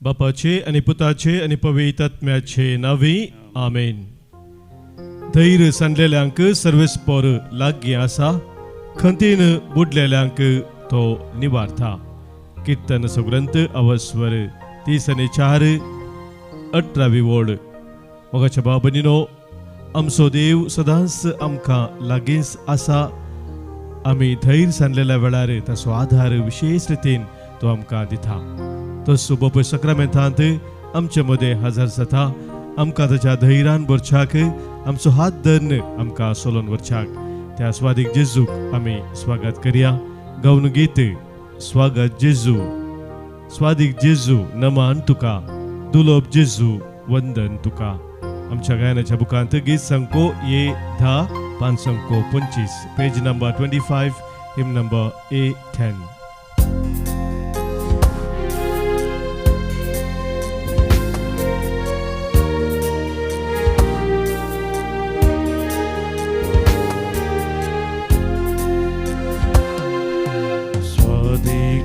बापाचे आणि पुताचे आणि पवित्र आत्म्याचे नावे आमेन. धैर्य सांडलेल्यांक सर्वेस्पर लागी आसा, खंतीन बुडलेल्यांक तो निवारता. कीर्तन सुग्रंथ अवस्वर 34 18वी ओळ. मोगाच्या बाबनीनो, आमचो देव सदांच आमकां लागींच आसा. आमी धैर्य सांडलेल्या वेळार ताचो आधार विशेष रितीन तो आमकां दिता. तसो बोप सक्रामेंतांत आमचे मदें हजर जाता. आमकां ताच्या धैर्यान भरच्याक, आमचो हात धरून आमकां सोलोन व्हरच्याक त्या स्वादीक जेजूक आमी स्वागत करया. गावन गीत स्वागत जेजू. स्वादीक जेजू नमान तुका, दुलोप जेजू वंदन तुका. आमच्या गायनाच्या बुकांत गीत संको ये 10 5 25 पेज नंबर 25 हिम नंबर A10.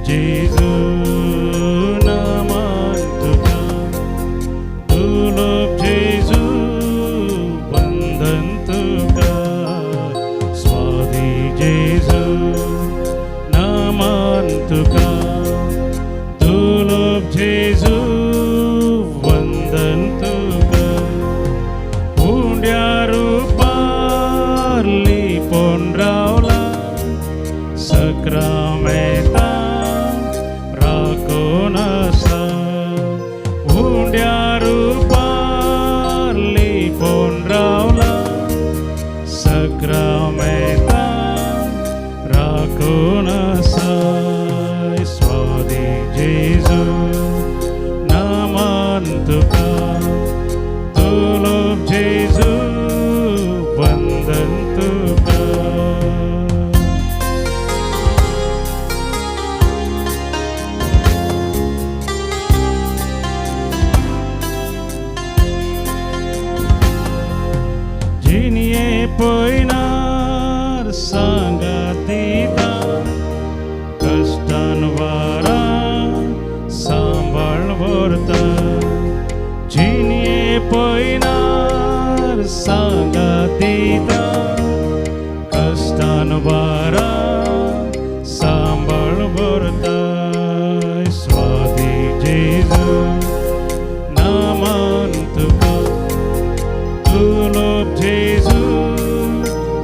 जेजू नमान तुका, दुलोप जेजू वंदन तुका. स्वादी जेजू नमान तुका, दुलोप जेजू वंदन तुका. उंड्या रूपारली पोंड्रावला सक्रामेंता उंड्या रूपारली पोंड्रावला सक्रामेंता राखून आसाय. स्वादी जेजू नमान तुका, दुलोप जेजू वंदन तुका. जिनिये पयनार सांगातीता, कष्टान वारा सांबाळ व्हरता. जिनिये पयनार सांगातीता, कष्टान वारा सांबाळ व्हरता. स्वादी जेजू नमान तुका, दुलोप जेजू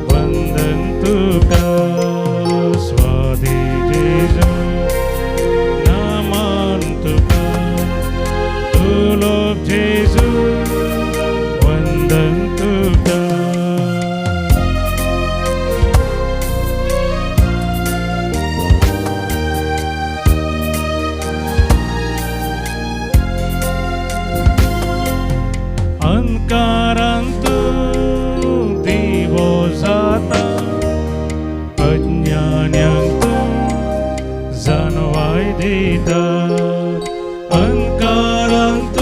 वंदन तुका. स्वादी जेजू नमान तुका, दुलोप जेजू वंदन तुका. अंकारांत दिवो जाता, अज्ञान्यांक जाणवाय दिता. अंकारांत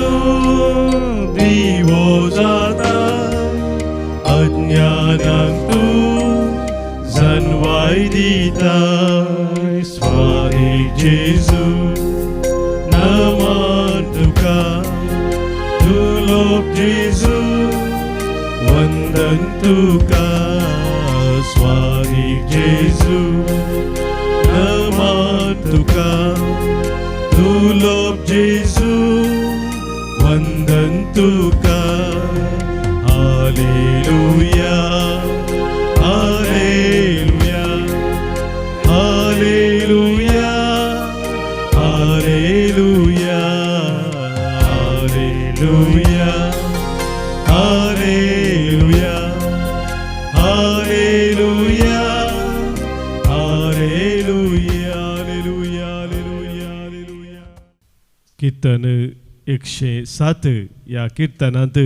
दिवो जाता, अज्ञान्यांक जाणवाय दिता. स्वादी जेजू नमान तुका, दुलोप जेजू वंदन तुका. स्वादी जेजू नमान तुका, दुलोप जेजू वंदन तुका. Hallelujah hallelujah hallelujah hallelujah hallelujah hallelujah hallelujah hallelujah hallelujah hallelujah. Kirtan 107 या कीर्तनांत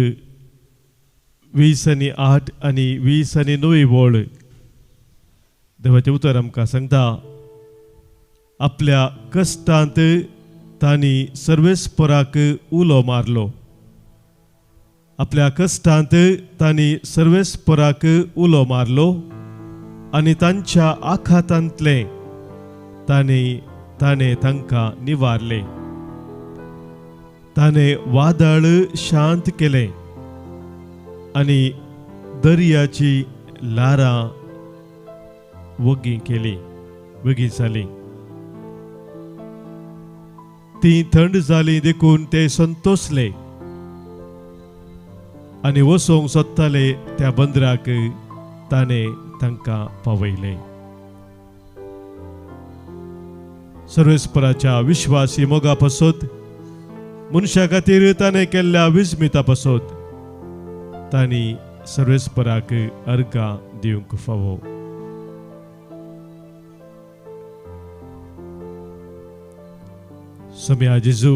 28 आणि 29 ओळ. देवाचें उतर आमकां सांगता, आपल्या कश्टांत तांणी सर्वेस्पराक उलो मारलो. आपल्या कश्टांत तांणी सर्वेस्पराक उलो मारलो आणि तांच्या आखातांतले ताणें तांकां निवारले. ताने वादळ शांत केले आणि दर्याची लारा वगी केली, वगी जाली. ती थंड जाली देखून ते संतोषले आणि वसोंक सोदताले त्या बंदराक ताने तांकां पावयले. सर्वेस्पराच्या विश्वासी मोगा पासत मनशा खातीर ताणें केल्ल्या विस्मिता पासत तांणी सर्वेस्पराक अर्गां दिवंक फावो. सम्या जेजू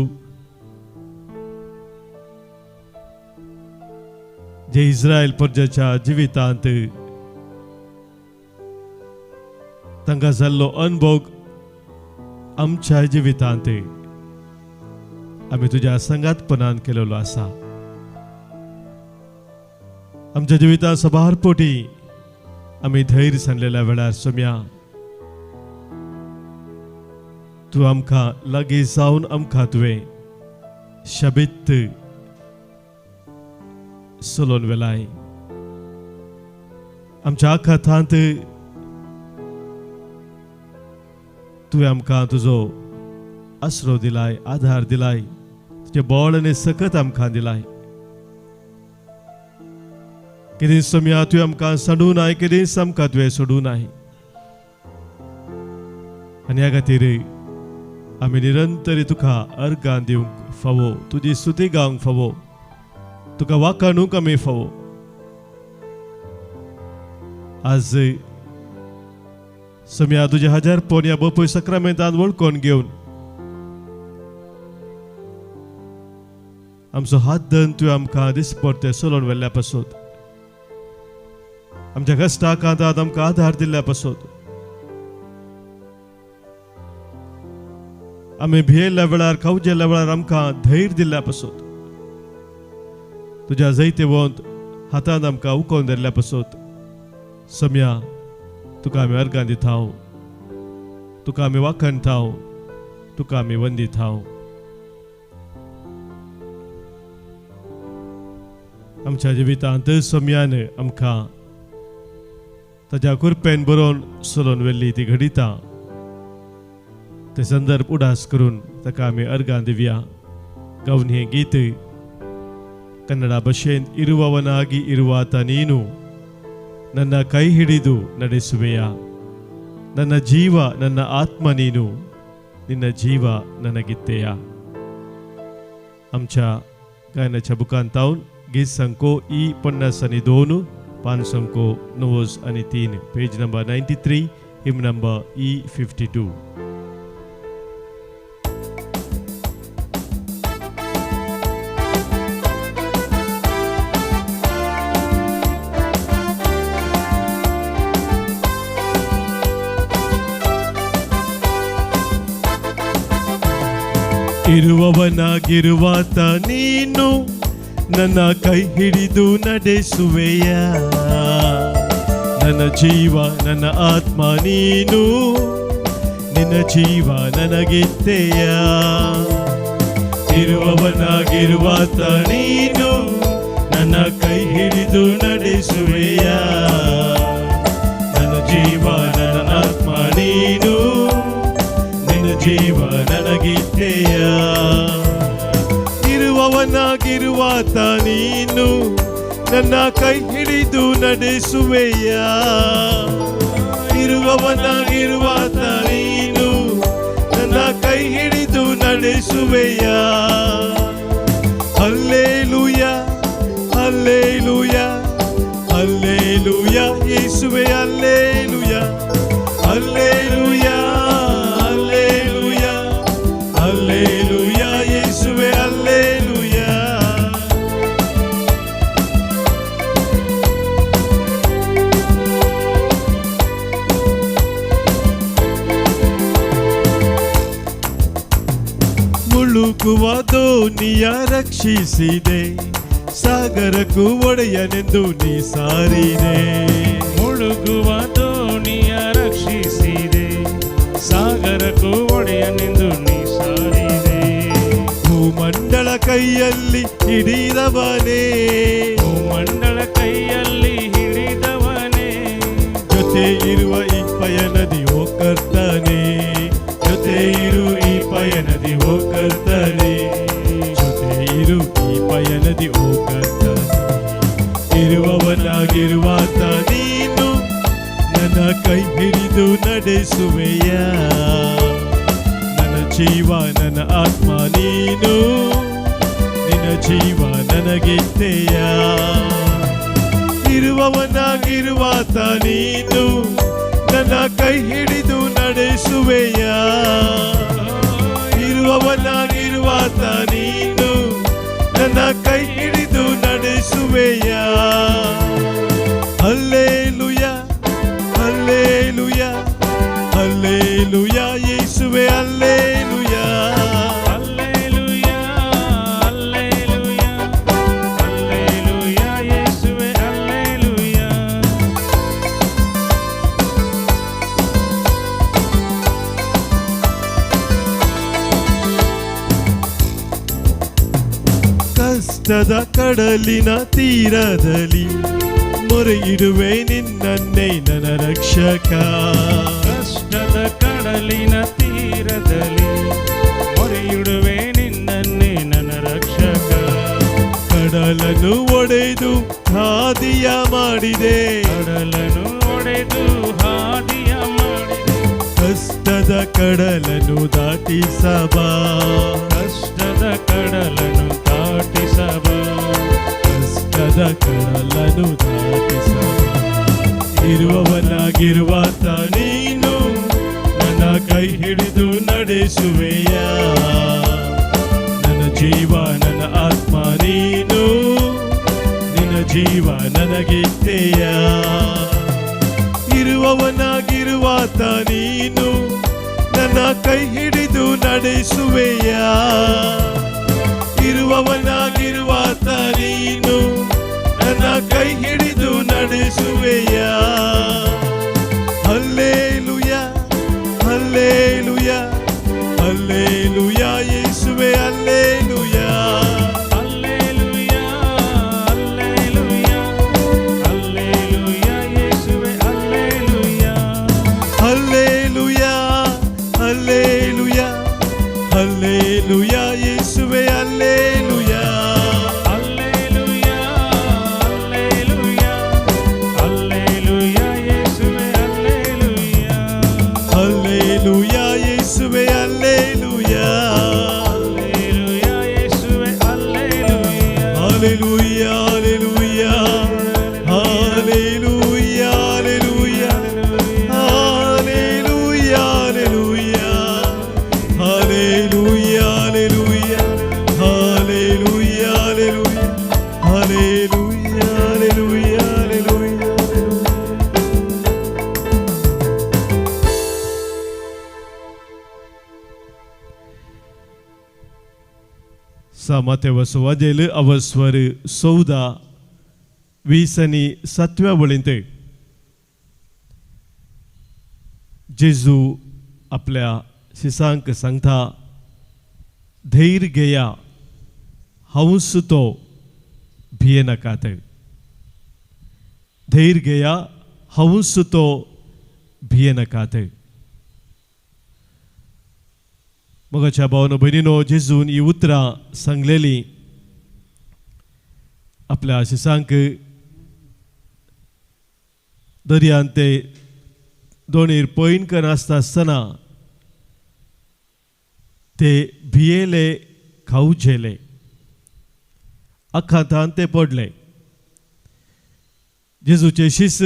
जे इस्रायल प्रजेच्या जिवितांत तांकां जाल्लो अनुभव आमच्या जिवितांत आमी तुज्या संगातपणान केलेलो आसा. आमच्या जिवितांत सबार पोटी आमी धैर्य सांडलेल्या वेळार सम्या तू आमकां लागीं जावन आमकां तुवें शबित चलोवन वेलाय. आमच्या आखातांत तुवें आमकां तुजो आसरो दिलाय, आधार दिलाय, तुजे बोळ आनी सकत आमकां दिलाय. केदी सम्या तुवें आमकां सोडूं नाय, केदीच आमकां तुवें सोडूं नाय. आनी ह्या खातीर आमी निरंतर तुका अर्गां दिवंक फावो, तुजी स्तुती गावंक फावो, तुका वाखाणूंक आमी फावो. आज सम्या तुजे हजार पोन ह्या बापूय सक्रामेंतान वळखून घेवन आमचो हात धरून तुवें आमकां दिसपरते चलोवन व्हेल्ल्या पासत, आमच्या कश्टा कांतांत आमकां आधार दिल्ल्या पासत, आमी भियेल्ल्या वेळार खावजेल्ल्या वेळार आमकां धैर्य दिल्ल्या पासत, तुज्या जैते वंत हातांत आमकां उखोवन धरल्या पासत सम्या तुका आमी अर्गां दिताव, तुका आमी वाखणताव, तुका आमी वंदिताव. आमच्या जिवितांत सम्यान आमकां ताच्या कुरपेन बरोवन चलोवन व्हेल्ली ती घडिता ते संदर्भ उडास करून ताका आमी अर्गां दिवया. गावन हें गीत कन्नಡ ಭಾಷೆಯಿಂದ ಇರುವವನಾಗಿ ಇರುವಾತ ನೀನು ನನ್ನ ಕೈ ಹಿಡಿದು ನಡೆಸುವೆಯ, ನನ್ನ ಜೀವ ನನ್ನ ಆತ್ಮ ನೀನು, ನಿನ್ನ ಜೀವ ನನಗಿತ್ತೆಯ. आमच्या गायनाच्या बुकांत हांव गीत संको E52, पान संको 9 आणि 3, पेज नंबर 93, हिम नंबर E52. ಇರುವವನಾಗಿರುವಾತ ನೀನು ನನ್ನ ಕೈ ಹಿಡಿದು ನಡೆಸುವೆಯ, ನನ್ನ ಜೀವ ನನ್ನ ಆತ್ಮ ನೀನು, ನಿನ್ನ ಜೀವ ನನಗಿತ್ತೆಯ. ಇರುವವನಾಗಿರುವಾತ ನೀನು ನನ್ನ ಕೈ ಹಿಡಿದು ನಡೆಸುವೆಯ, ನನ್ನ ಜೀವ ನನ್ನ ಆತ್ಮ ನೀನು, ಜೀವ ನನಗಿತ್ತೆಯ. ಇರುವವನಾಗಿರುವಾತ ನೀನು ನನ್ನ ಕೈ ಹಿಡಿದು ನಡೆಸುವೆಯ, ಇರುವವನಾಗಿರುವಾತ ನೀನು ನನ್ನ ಕೈ ಹಿಡಿದು ನಡೆಸುವೆಯ. ಹಲ್ಲೇಲೂಯ ಹಲ್ಲೇಲೂಯ ಹಲ್ಲೇಲೂಯ ಯೇಸುವೆ hallelujah hallelujah Hallelujah, Yeshua, Hallelujah. ಮುಳುಗುವ ದೋಣಿಯ ರಕ್ಷಿಸಿದೆ, ಸಾಗರಕ್ಕೂ ಒಡೆಯನೆಂದು ನೀ ಸಾರಿದೆ. ಮುಳುಗುವ ದೋಣಿಯ ರಕ್ಷಿಸಿದೆ, ಸಾಗರಕ್ಕೂ ಒಡೆಯನೆಂದು ನೀ ಸಾರಿದೆ. ಭೂಮಂಡಲ ಕೈಯಲ್ಲಿ ಹಿಡಿದವನೇ, ಭೂಮಂಡಲ ಕೈಯಲ್ಲಿ ಹಿಡಿದವನೇ, ಜೊತೆ ಇರುವ ಈ ಪಯಣದಿ ಓ ಕರ್ತನೇ, ಜೊತೆ ಇರು ಈ ಪಯಣದಿ ಓ ಕರ್ತನೇ, ಜೊತೆ ಇರು ಈ ಪಯಣದಿ ಓ ಕರ್ತನೇ. ಇರುವವನಾಗಿರುವಾತ ನೀನು ನನ್ನ ಕೈ ಹಿಡಿದು ನಡೆಸುವೆಯ, ನನ್ನ ಜೀವ ನನ್ನ ಆತ್ಮ ನೀನು, ನಿನ್ನ ಜೀವ ನನಗಿತ್ತೆಯ. ಇರುವವನಾಗಿರುವಾತ ನೀನು ನನ್ನ ಕೈ ಹಿಡಿದು ನಡೆಸುವೆಯ, ಇರುವವನಾಗಿರುವಾತ ನೀನು ನನ್ನ ಕೈ ಹಿಡಿದು ನಡೆಸುವೆಯ. ಹಲ್ಲೆಲೂಯಾ ಹಲ್ಲೆಲೂಯಾ ಹಲ್ಲೆಲೂಯಾ ಯೇಸುವೆ ಹಲ್ಲೆಲೂಯಾ. ಹಲ್ಲೆಲೂಯಾ ಹಲ್ಲೆಲೂಯಾ ಹಲ್ಲೆಲೂಯಾ ಯೇಸುವೇ ಹಲ್ಲೆಲೂಯಾ. ಕಷ್ಟದ ಕಡಲಿನ ತೀರದಲ್ಲಿ ಮೊರೆ ಇಡುವೆ ನಿನ್ನನ್ನೇ ನನ್ನ ರಕ್ಷಕ, ಕಷ್ಟದ ಕಡಲಿನ ತೀರದಲ್ಲಿ ಮೊರೆಯಿಡುವೆ ನಿನ್ನನ್ನೇ ನನ್ನ ರಕ್ಷಕ. ಕಡಲನ್ನು ಒಡೆದು ಹಾದಿಯ ಮಾಡಿದೆ, ಕಡಲನ್ನು ಒಡೆದು ಹಾದಿಯ ಮಾಡಿದೆ, ಕಷ್ಟದ ಕಡಲನ್ನು ದಾಟಿಸಬಾ, ಕಷ್ಟದ ಕಡಲನ್ನು ದಾಟಿಸಬಾ, ಕಷ್ಟದ ಕಡಲನ್ನು ದಾಟಿಸಬಾ. ಇರುವವನಾಗಿರುವಾತ ನೀನು ನನ್ನ ಕೈ ಹಿಡಿದು ನಡೆಸುವೆಯ, ನನ್ನ ಜೀವ ನನ್ನ ಆತ್ಮ ನೀನು, ನಿನ್ನ ಜೀವ ನನಗಿತ್ತೆಯ. ಇರುವವನಾಗಿರುವಾತ ನೀನು ನನ್ನ ಕೈ ಹಿಡಿದು ನಡೆಸುವೆಯ, ಇರುವವನಾಗಿರುವಾತ ನೀನು ನನ್ನ ಕೈ ಹಿಡಿದು ನಡೆಸುವೆಯ. ಹಲ್ಲೆಲೂಯಾ ಹಲ್ಲೆಲೂಯಾ ಹಲ್ಲೆಲೂಯಾ ಯೇಸುವೆ ಹಲ್ಲೆಲೂಯಾ. ಹಲ್ಲೆಲೂಯಾ ಹಲ್ಲೆಲೂಯಾ ಹಲ್ಲೆಲೂಯಾ ಯೇಸುವೇ ಹಲ್ಲೆಲೂಯಾ. ಹಲ್ಲೆಲೂಯಾ ಹಲ್ಲೆಲೂಯಾ ಹಲ್ಲೆಲೂಯಾ ಯೇಸುವೆ ಹಲ್ಲೆಲೂಯಾ. ಹಲ್ಲೆಲೂಯಾ ಹಲ್ಲೆಲೂಯಾ ಹಲ್ಲೆಲೂಯಾ ಯೇಸುವೇ ಹಲ್ಲೆಲೂಯಾ. ಹಲ್ಲೆಲೂಯಾ ಯೇಸುವೆ ಹಲ್ಲೆಲೂಯಾ. ಹಲ್ಲೆಲೂಯಾ ಯೇಸುವೇ hallelujah. Hallelujah hallelujah hallelujah hallelujah hallelujah hallelujah hallelujah hallelujah hallelujah hallelujah hallelujah hallelujah. Mateus वाजेल अवस्वर 14 वीसनी 7व्या वळींते जेजू आपल्या शिसांक सांगता धैर्य घेया हांवूच तो भिये नाकात. धैर्य घेया हांवूच तो भिये नाकात. मगाच्या भावनो भयणीनो जेजून ही उतरां सांगलेली आपल्या शिसांक दर्यांत ते दोनीर पयन करना आसतना ते भियेले खावचेले अखांतान ते पडले. जेजूचे शिस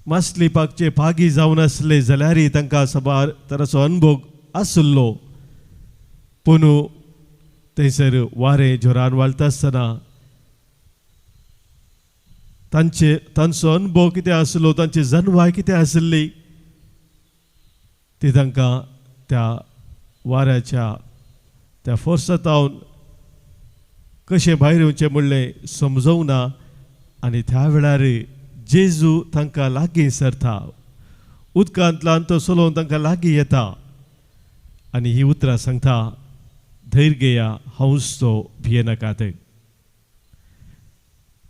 मासली पाकचे भागी जावन आसले जाल्यारय तांकां सबार तराचो अनुभव आसलो. पूण थंयसर वारें जोरान वालता आसतना तांचो अनुभव कितें आसलो, तांची जन्माय कितें आसली ती तांकां त्या वाऱ्याच्या त्या फोर्सांतावन कशें भायर येवचें म्हणलें समजूंक ना. आनी त्या वेळार जेजू तांकां लागीं सरता, उदकांतल्यान तो चलोवन तांकां लागीं येता आनी ही उतरां सांगता धैर्य घेया हांवूच तो भियेनाकात.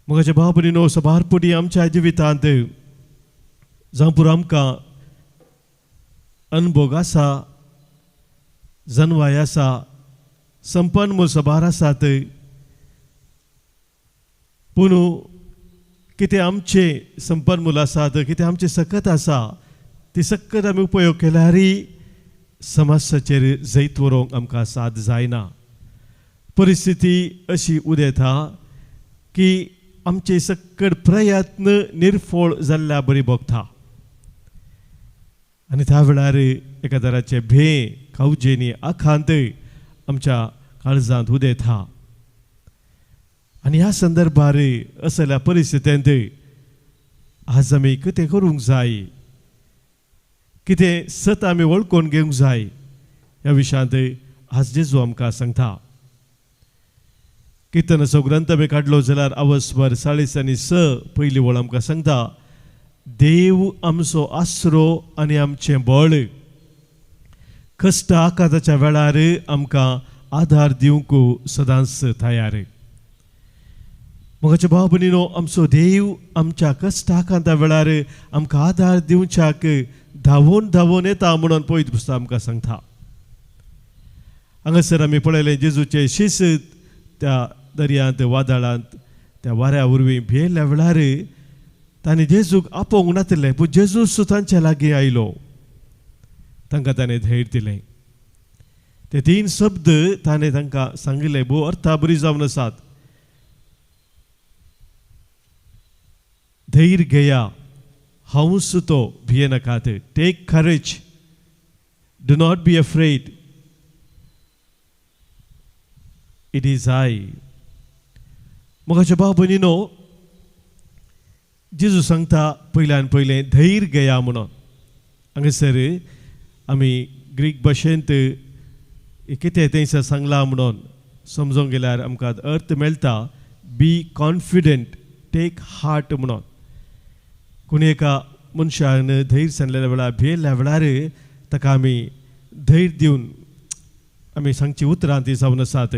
मोगाच्या भाव भयणीनो, सबारपणी आमच्या जिवितांत जावं पुरो आमकां अनुभव आसा, जनवाय आसा, संपन्न सबार आसात, पूण कितें आमचे संपन्नमूल आसात, कितें आमचे सकत आसा, ती सकत आमी उपयोग केल्यारय समस्याचेर जैत व्हरूंक आमकां साद जायना. परिस्थिती अशी उदेता की आमचे सकट प्रयत्न निर्फळ जाल्ल्या बरी भोगता. आनी त्या वेळार एका तराचे भे कावजेनी आखांत आमच्या काळजांत उदेता. आनी ह्या संदर्भार असल्या परिस्थितींत आज आमी कितें करूंक जाय, कितें सत आमी वळखून घेवंक जाय, ह्या विशयांत आज जेजू आमकां सांगता. किर्तनाचो ग्रंथ आमी काडलो जाल्यार अवस्वर 40:6 पयली वळ आमकां सांगता, देव आमचो आसरो आनी आमचें बळ, कश्ट आकाताच्या वेळार आमकां आधार दिवंक सदांच तयार. मोगाच्या भाव भयणीनो, आमचो देव आमच्या कश्ट आकांता वेळार आमकां आधार दिवच्याक धांवून धांवून येता म्हणून पवित्र पुस्तक आमकां सांगता. हांगासर आमी पळयलें जेजूचे शिश्य त्या दर्यांत वादळांत त्या वाऱ्या वरवीं भियेल्ल्या वेळार तांणी जेजूक आपोवंक नातलें, पूण जेजूच तांच्या लागीं आयलो, तांकां ताणें धैर्य दिलें. ते 3 शब्द ताणें तांकां सांगिल्ले भोव अर्था बरी जावन आसात. धैर्य घेया हांवूच तो भियेनाकात. Take courage, do not be afraid, it is I. मोगाच्या भाव भयणीनो, जेजू सांगता पयल्यान पयलें धैर्य घेया म्हणून. हांगासर आमी ग्रीक भाशेंत कितें थंयसर सांगलां म्हणून समजूंक गेल्यार आमकां अर्थ मेळटा, बी कॉन्फिडंट, टेक हार्ट म्हणून. कोणी एका मनशान धैर्य सांगलेल्या वेळार भियेल्ल्या वेळार ताका आमी धैर्य दिवन आमी सांगची उतरां ती जावन आसात.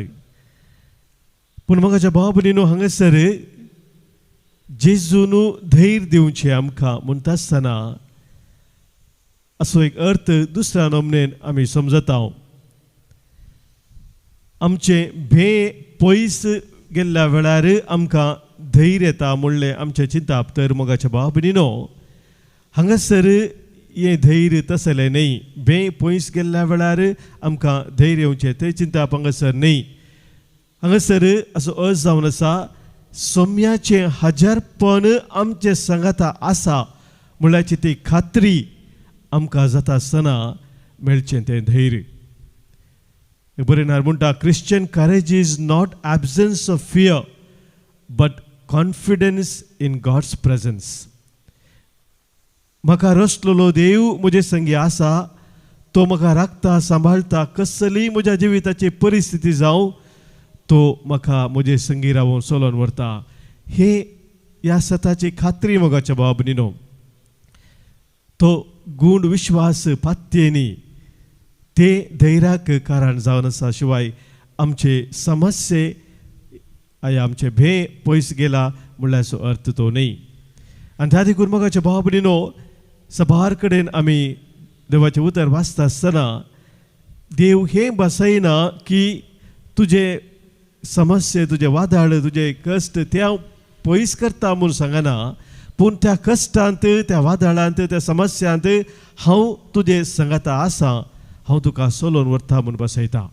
पूण मोगाच्या भाव भयणीनो, हांगासर जेजून धैर्य दिवचें आमकां म्हणटा आसतना असो एक अर्थ दुसऱ्या नमनेन आमी समजता. आमचे भे पयस गेल्ल्या वेळार आमकां धैर्य येता म्हणलें आमचें चिंतप. तर मोगाच्या भाव भयणीनो, हांगासर हें धैर्य तसलें न्ही. भे पयस गेल्ल्या वेळार आमकां धैर्य येवचें तें चिंतप हांगासर न्ही. हांगासर असो अर्थ जावन आसा, सोम्याचें हजरपण आमचे सांगाता आसा म्हणल्याची ती खात्री आमकां जाता आसतना मेळचें तें धैर्य. बरेनार म्हणटा, Christian courage is not absence of fear but confidence in God's presence. म्हाका रचलेलो देव म्हजे संगी आसा, तो म्हाका राखता, सांबाळटा. कसलीय म्हज्या जिविताची परिस्थिती जावं, तो म्हाका म्हजे संगी रावून चलोवन व्हरता. हे ह्या सताची खात्री मोगाच्या भाव भयणीनो. तो गूढ विश्वास पात्येनी ते धैर्याक कारण जावन आसा. शिवाय आमचे समस्ये आया आमचे भे पयस गेला म्हणल्यार अर्थ तो न्ही. आनी त्या देखून मोगाच्या भाव भयणीनो, सबार कडेन आमी देवाचें उतर वाचता आसतना देव हें बसयना की तुजे समस्ये, तुजे वादळ, तुजे कश्ट ते हांव पयस करता म्हूण सांगना, पूण त्या कश्टांत, त्या वादळांत, त्या समस्यांत हांव तुजे सांगाता आसा, हांव तुका चलोवन व्हरता म्हूण बसयता.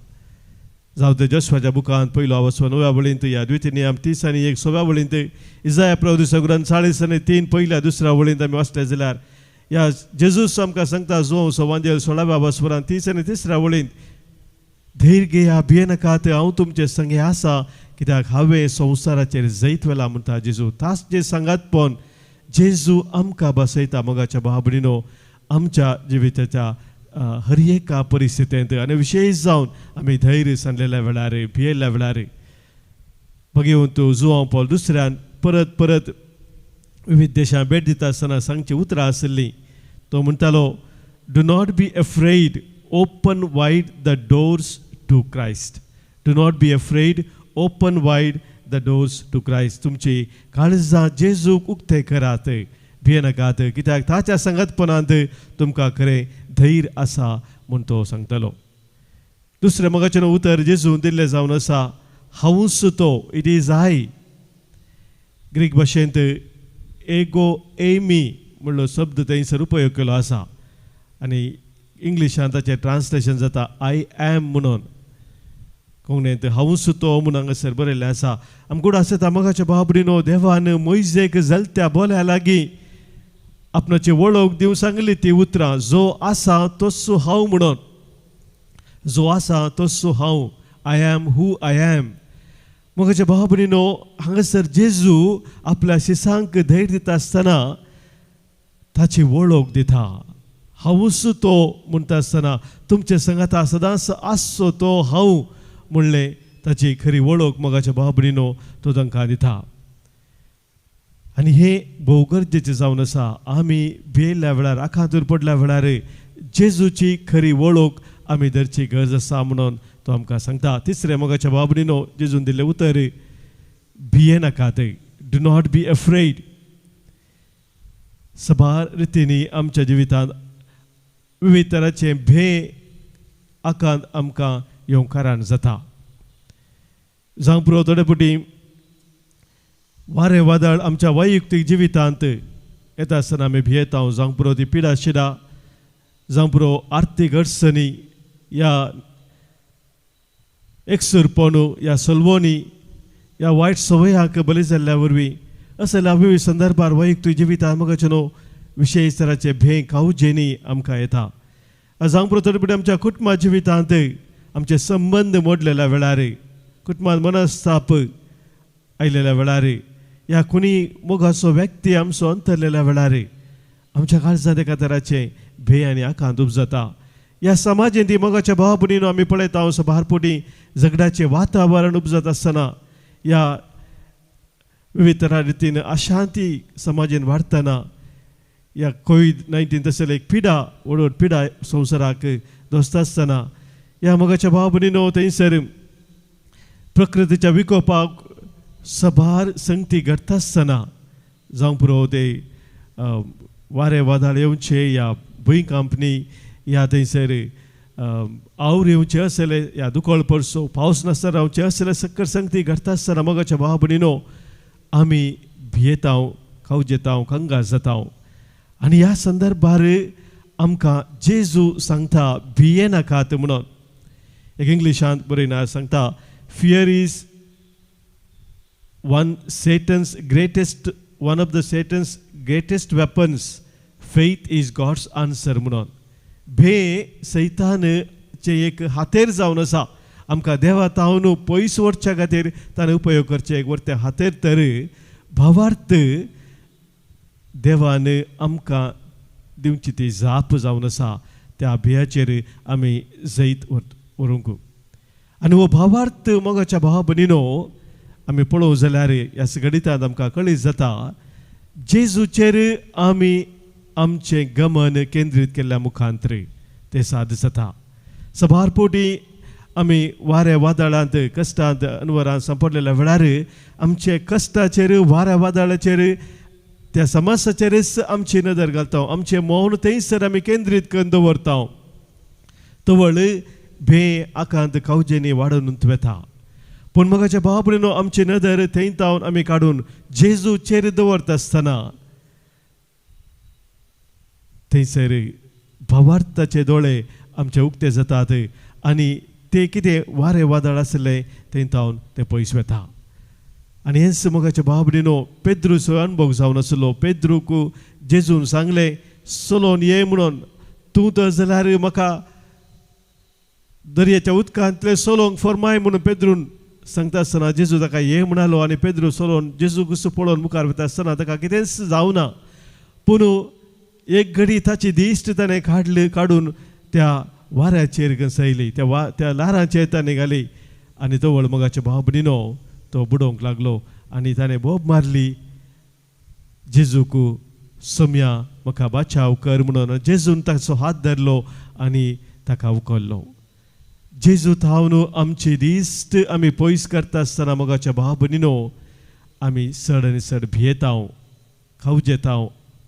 जावं ते जोशुआच्या बुकांत पयलो अवस्वर 9व्या वळींत, या द्वितीय 30:1 6व्या वळींत, इसाया प्रवक्त्याचो ग्रंथ 40:3 पहिल्या 2ऱ्या वळींत आमी वाचले जाल्यार या जेजूस आमकां सांगता जो संवांजेल 16व्या अवस्वरांत 30:3 वळींत, धैर्य घेया, भियेनाकात, हांव तुमचे संगे आसा, कित्याक हांवें संवसाराचेर जैत व्हेला म्हणटा जेजू. तास जे सांगातपण जेजू आमकां बसयता मोगाच्या भाव भयणीनो आमच्या जिविताच्या हर एका परिस्थितींत. आनी विशेश जावन आमी धैर्य सांगलेल्या वेळार, भियेल्ल्या वेळार भगवंत जुआंव पॉल दुसऱ्यान परत परत विविध देशां भेट दिता आसतना सांगची उतरां आसलीं. तो म्हणटालो, do not be afraid open wide the doors to Christ. Do not be afraid. Open wide the doors to Christ. तुमची काळजां जेजूक उक्ते करात. भियेनाकात, कित्याक ताच्या संगतपणांत तुमकां खरें धैर्य आसा म्हूण तो सांगतलो. दुसरें मोगाचें उतर जेजून दिल्लें जावन आसा, हांवूच तो, इट इज आय. ग्रीक भाशेंत एगो एमी म्हणलो शब्द थंयसर उपयोग केलो आसा आनी इंग्लिशांत ताचें ट्रान्सलेशन जाता आय एम म्हणून. कोंकणींत हांवूच तो म्हूण हांगासर बरयल्लें आसा. आमकां आसता मोगाच्या बाबडीनो, देवान मोइजेक जलत्या बोल्या लागीं आपणाची वळख दिवंक सांगली ती उतरां, जो आसा तोच हांव म्हणून. जो आसा तोच हांव. I am who I am. मोगाच्या बाबडीनो, हांगासर जेजू आपल्या शिसांक धैर्य दिता आसतना ताची वळख दिता. हांवूच तो म्हणटा आसतना तुमचे संगता सदांच आसचो तो हांव म्हणलें ताची खरी वळख मोगाच्या बाबडीनो तो तांकां दिता. आनी हें भोव गरजेचें जावन आसा. आमी भियेल्ल्या वेळार, आखांतूर पडल्या वेळार जेजूची खरी वळख आमी धरची गरज आसा म्हणून तो आमकां सांगता. तिसरें मोगाच्या बाबडीनो जेजून दिल्लें उतर, भियेनाकात. Do not be afraid. सबार रितींनी आमच्या जिवितांत विविध तरांचे भंय आकांत आमकां येवंक कारण जाता. जावं पुरो थोडे फावटी वारें वादळ आमच्या वैयक्तीक जिवितांत येता आसतना आमी भियेता. जावं पुरो ती पिडा शिडा, जावं पुरो आर्थीक अडचणी, या एकसुरपणू, या सलवणी, या वायट संवयांक बली जाल्ल्या वरवीं असल्या विविध संदर्भार वैयक्तीक जिवितांत मोगाचें विशेश तरांचे भंय कावजेनी आमकां येता. जावं पुरो थोडे फावटी आमच्या कुटुंबा जिवितांत आमचे संबंद मोडलेल्या वेळार, कुटुंबांत मनस्ताप आयलेल्या वेळार, या कोणी मोगाचो व्यक्ती आमचो अंतरलेल्या वेळार आमच्या काळजांत एका तराचें भंय आनी आकांत उपजता. ह्या समाजांत मोगाच्या भावा भयणीनो आमी पळयता सबारपोटी झगड्याचें वातावरण उपजत आसतना, ह्या विविध तरा रितीन अशांती समाजांत वाडटना, ह्या कोविड-19 तसले एक पिडा व्हड पिडा संवसाराक दोसता आसतना, ह्या मोगाच्या भावा भयणीनो थंयसर प्रकृतीच्या विकोपाक सबार संगती घडटा आसतना, जावं पुरो ते वारें वादळ येवचे, या भुंयकांपणी, या थंयसर आवर येवचे असले, या दुकोळ पडसो, पावस नासतना रावचे असले सक्कर संगती घडटा आसतना मोगाच्या भावा भयणीनो आमी भियेता, कावजेता, कंगाल जाता. आनी ह्या संदर्भार आमकां जेजू सांगता भियेनाकात म्हणून. एक इंग्लिशांत बरयना सांगता, fear is one of the Satan's greatest weapons. Faith is God's answer म्हणून. भंय सैतानाचे एक हातेर जावन आसा. आमकां देवा तावन पयस वचच्या खातीर ताणें उपयोग करचे एक वरते हातेर, तर भावार्थ देवान आमकां दिवची ती जाप जावन आसा. त्या भियाचेर आमी जैत व्हरूंक. आनी हो भावार्थ मोगाच्या भावा भयणीनो आमी पळोवं जाल्यार ह्या घडितांत आमकां कळीत जाता, जेजूचेर आमी आमचें गमन केंद्रीत केल्ल्या मुखांतर तें साद जाता. सबारपोटी आमी वाऱ्या वादळांत कश्टांत अनवरांत सांपडलेल्या वेळार आमचे कश्टाचेर, वाऱ्या वादळाचेर, त्या समस्याचेरच आमची नदर घालता. आमचें मौन थंयसर आमी केंद्रीत करून दवरता. तवळ भंय आकांत कावजेनी वाडून वेता. पूण मोगाच्या भावा भयणीनो आमची नदर थंय तावन आमी काडून जेजूचेर दवरता आसतना थंयसर भावार्थाचे दोळे आमचे उक्ते जातात आनी ते कितें वारें वादळ आसलें थंय तावन ते पयस वेता. आनी हेंच मोगाच्या भावा भयणीनो पेद्रूचो अनुभव जावन आसलो. पेद्रूक जेजून सांगलें चलोन ये म्हणून, तूं तर जाल्यार म्हाका दर्याच्या उदकांतले चलोवंक फरमाय म्हणून पेद्रून सांगता आसतना जेजू ताका ये म्हणालो. आनी पेद्रू चलोवन जेजू कसो पळोवन मुखार वता आसतना ताका कितेंच जावना. पूण एक घडी ताची दिश्ट ताणें काडून त्या वाऱ्याचेर घसयली, त्या लारांचेर ताणें घाली. आनी तो मोगाच्या भावा भयणीनो तो बुडोवंक लागलो. आनी ताणें बोब मारली जेजूक, सोम्या म्हाका बाचाव कर म्हणून. जेजून ताचो हात धरलो आनी ताका उखल्लो. जेजू थावन आमची दिश्ट आमी पयस करता आसतना मोगाच्या भाव भयणीनो आमी चड आनी चड भियेतांव, खावजेतांव,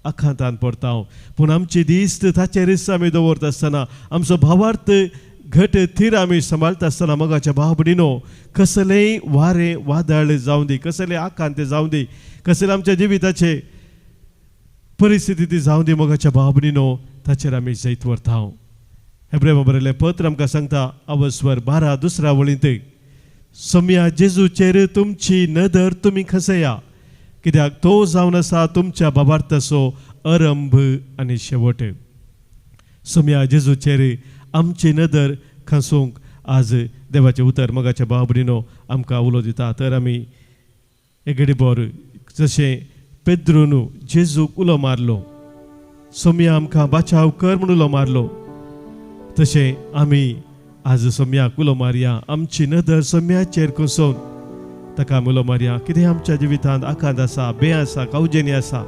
आखांतान पडतांव. पूण आमची दिश्ट ताचेरच आमी दवरता आसतना आमचो भावार्थ घट थीर आमी सांबाळटा आसतना मोगाच्या भाव भयणीनो कसलेंय वारें वादळ जावं दी, कसलें आकांत जावं दी, कसलें आमच्या जिविताचे परिस्थिती ती जावं दी मोगाच्या भाव भयणीनो ताचेर आमी जैत व्हरतांव. हेब्रेमा बरयल्लें पत्र आमकां सांगता अवस्वर 12 दुसऱ्या वळींत सोम्या जेजूचेर तुमची नदर तुमी खसया कित्याक तो जावन आसा तुमच्या भावार्थाचो आरंभ आनी शेवट. सोम्या जेजूचेर आमची नदर खसूंक आज देवाचें उतर मोगाच्या भाव भयणीनो आमकां उलो दिता. तर आमी एगडीभर जशें पेद्रून जेजूक उलो मारलो, सोम्या आमकां बाचाव कर म्हूण उलो मारलो, तशें आमी आज सोम्याक उलो मारया. आमची नदर सोम्याचेर खसून ताका आमी उलो मारया. कितें आमच्या जिवितांत आकांत आसा, भंय आसा, कावजेनी आसा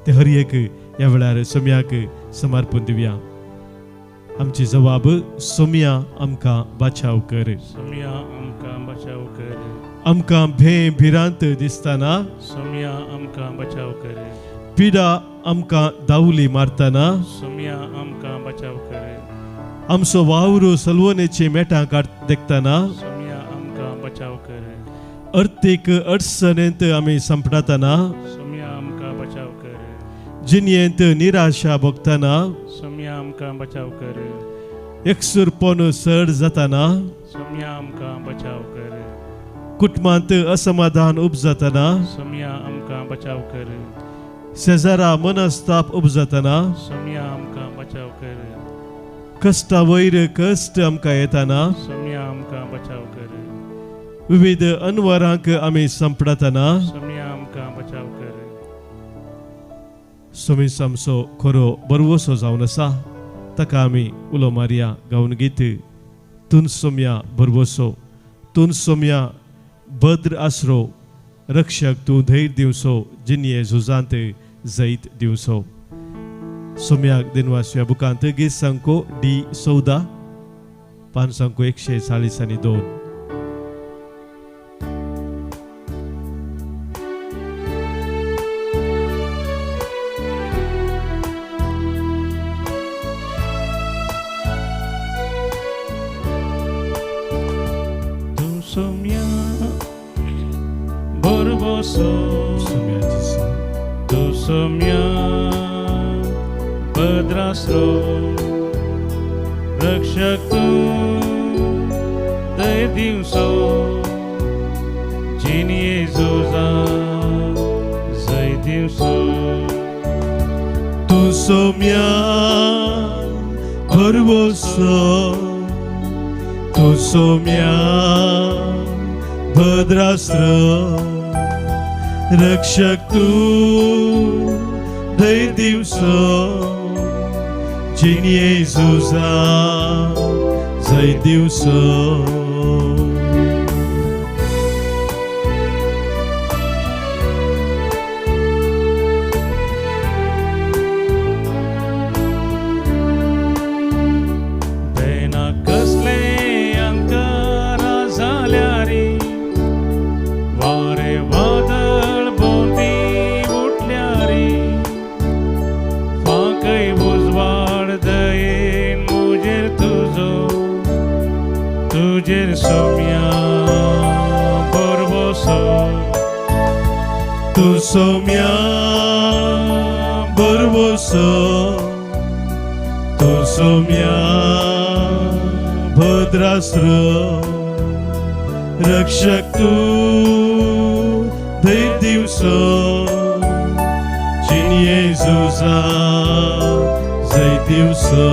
ते हर एक ह्या वेळार सोम्याक समर्पण दिवया. आमची जबाब सोम्या आमकां बाचाव कर. सोम्या आमकां बचाव कर. आमकां भंय भिरांत दिसतना सोम्या आमकां बचाव कर. पिडा आमकां दावली मारतना सोम्या आमकां बचाव कर. आमचो वावर सलवणेची मेटां देखतना सोम्या आमकां बचाव कर. अर्थीक अडचणेंत आमी संपटातना सोम्या आमकां बचाव कर. जिणयेंत निराशा भोगतना सोम्या आमकां बचाव कर. एकसुरपण चड जाताना सोम्या आमकां बचाव कर. कुटुंबांत असमाधान उपजतना सोम्या आमकां बचाव कर. शेजारा मनस्ताप उपजतना सोम्या आमकां बचाव कर. कश्टा वयर कश्ट आमकां येताना सोम्या आमकां बचाव कर. विविध अनवरांक आमी संपटातना सोम्या आमकां बचाव कर. सोमीस आमचो खरो बरवसो जावन आसा ताका आमी उलो मारया गावन गीत. तून सोम्या बरवसो, तून सोम्या भद्र आसरो, रक्षक तूं धैर्य दिवसो, जिणये झुजांत जैत दिवसो. सोम्याक दिनवास ह्या बुकांत गीत संको D14 पान संको 142. तूं सोम्या बरवसो, तूं सोम्या भद्रासरो, रक्षक तूं धैर्य दिवसो, जिणये झुजांत जैत दिवसो. तूं सोम्या बरवसो, तूं सोम्या भद्रासरो, रक्षक तूं धैर्य दिवसो, जिणये झुजांत जैत दिवसो. बेना कसले अंकारा जाल्यारी, वारे वादळ भोंवती उठल्यारी, फांकय उजवाड दयेन मुजेर तुजो, तुजेर सोम्या बरवसो. तूं सोम्या बरवसो, तूं सोम्या भद्रासरो, रक्षक तूं धैर्य दिवसो, जिणये झुजांत जैत दिवसो.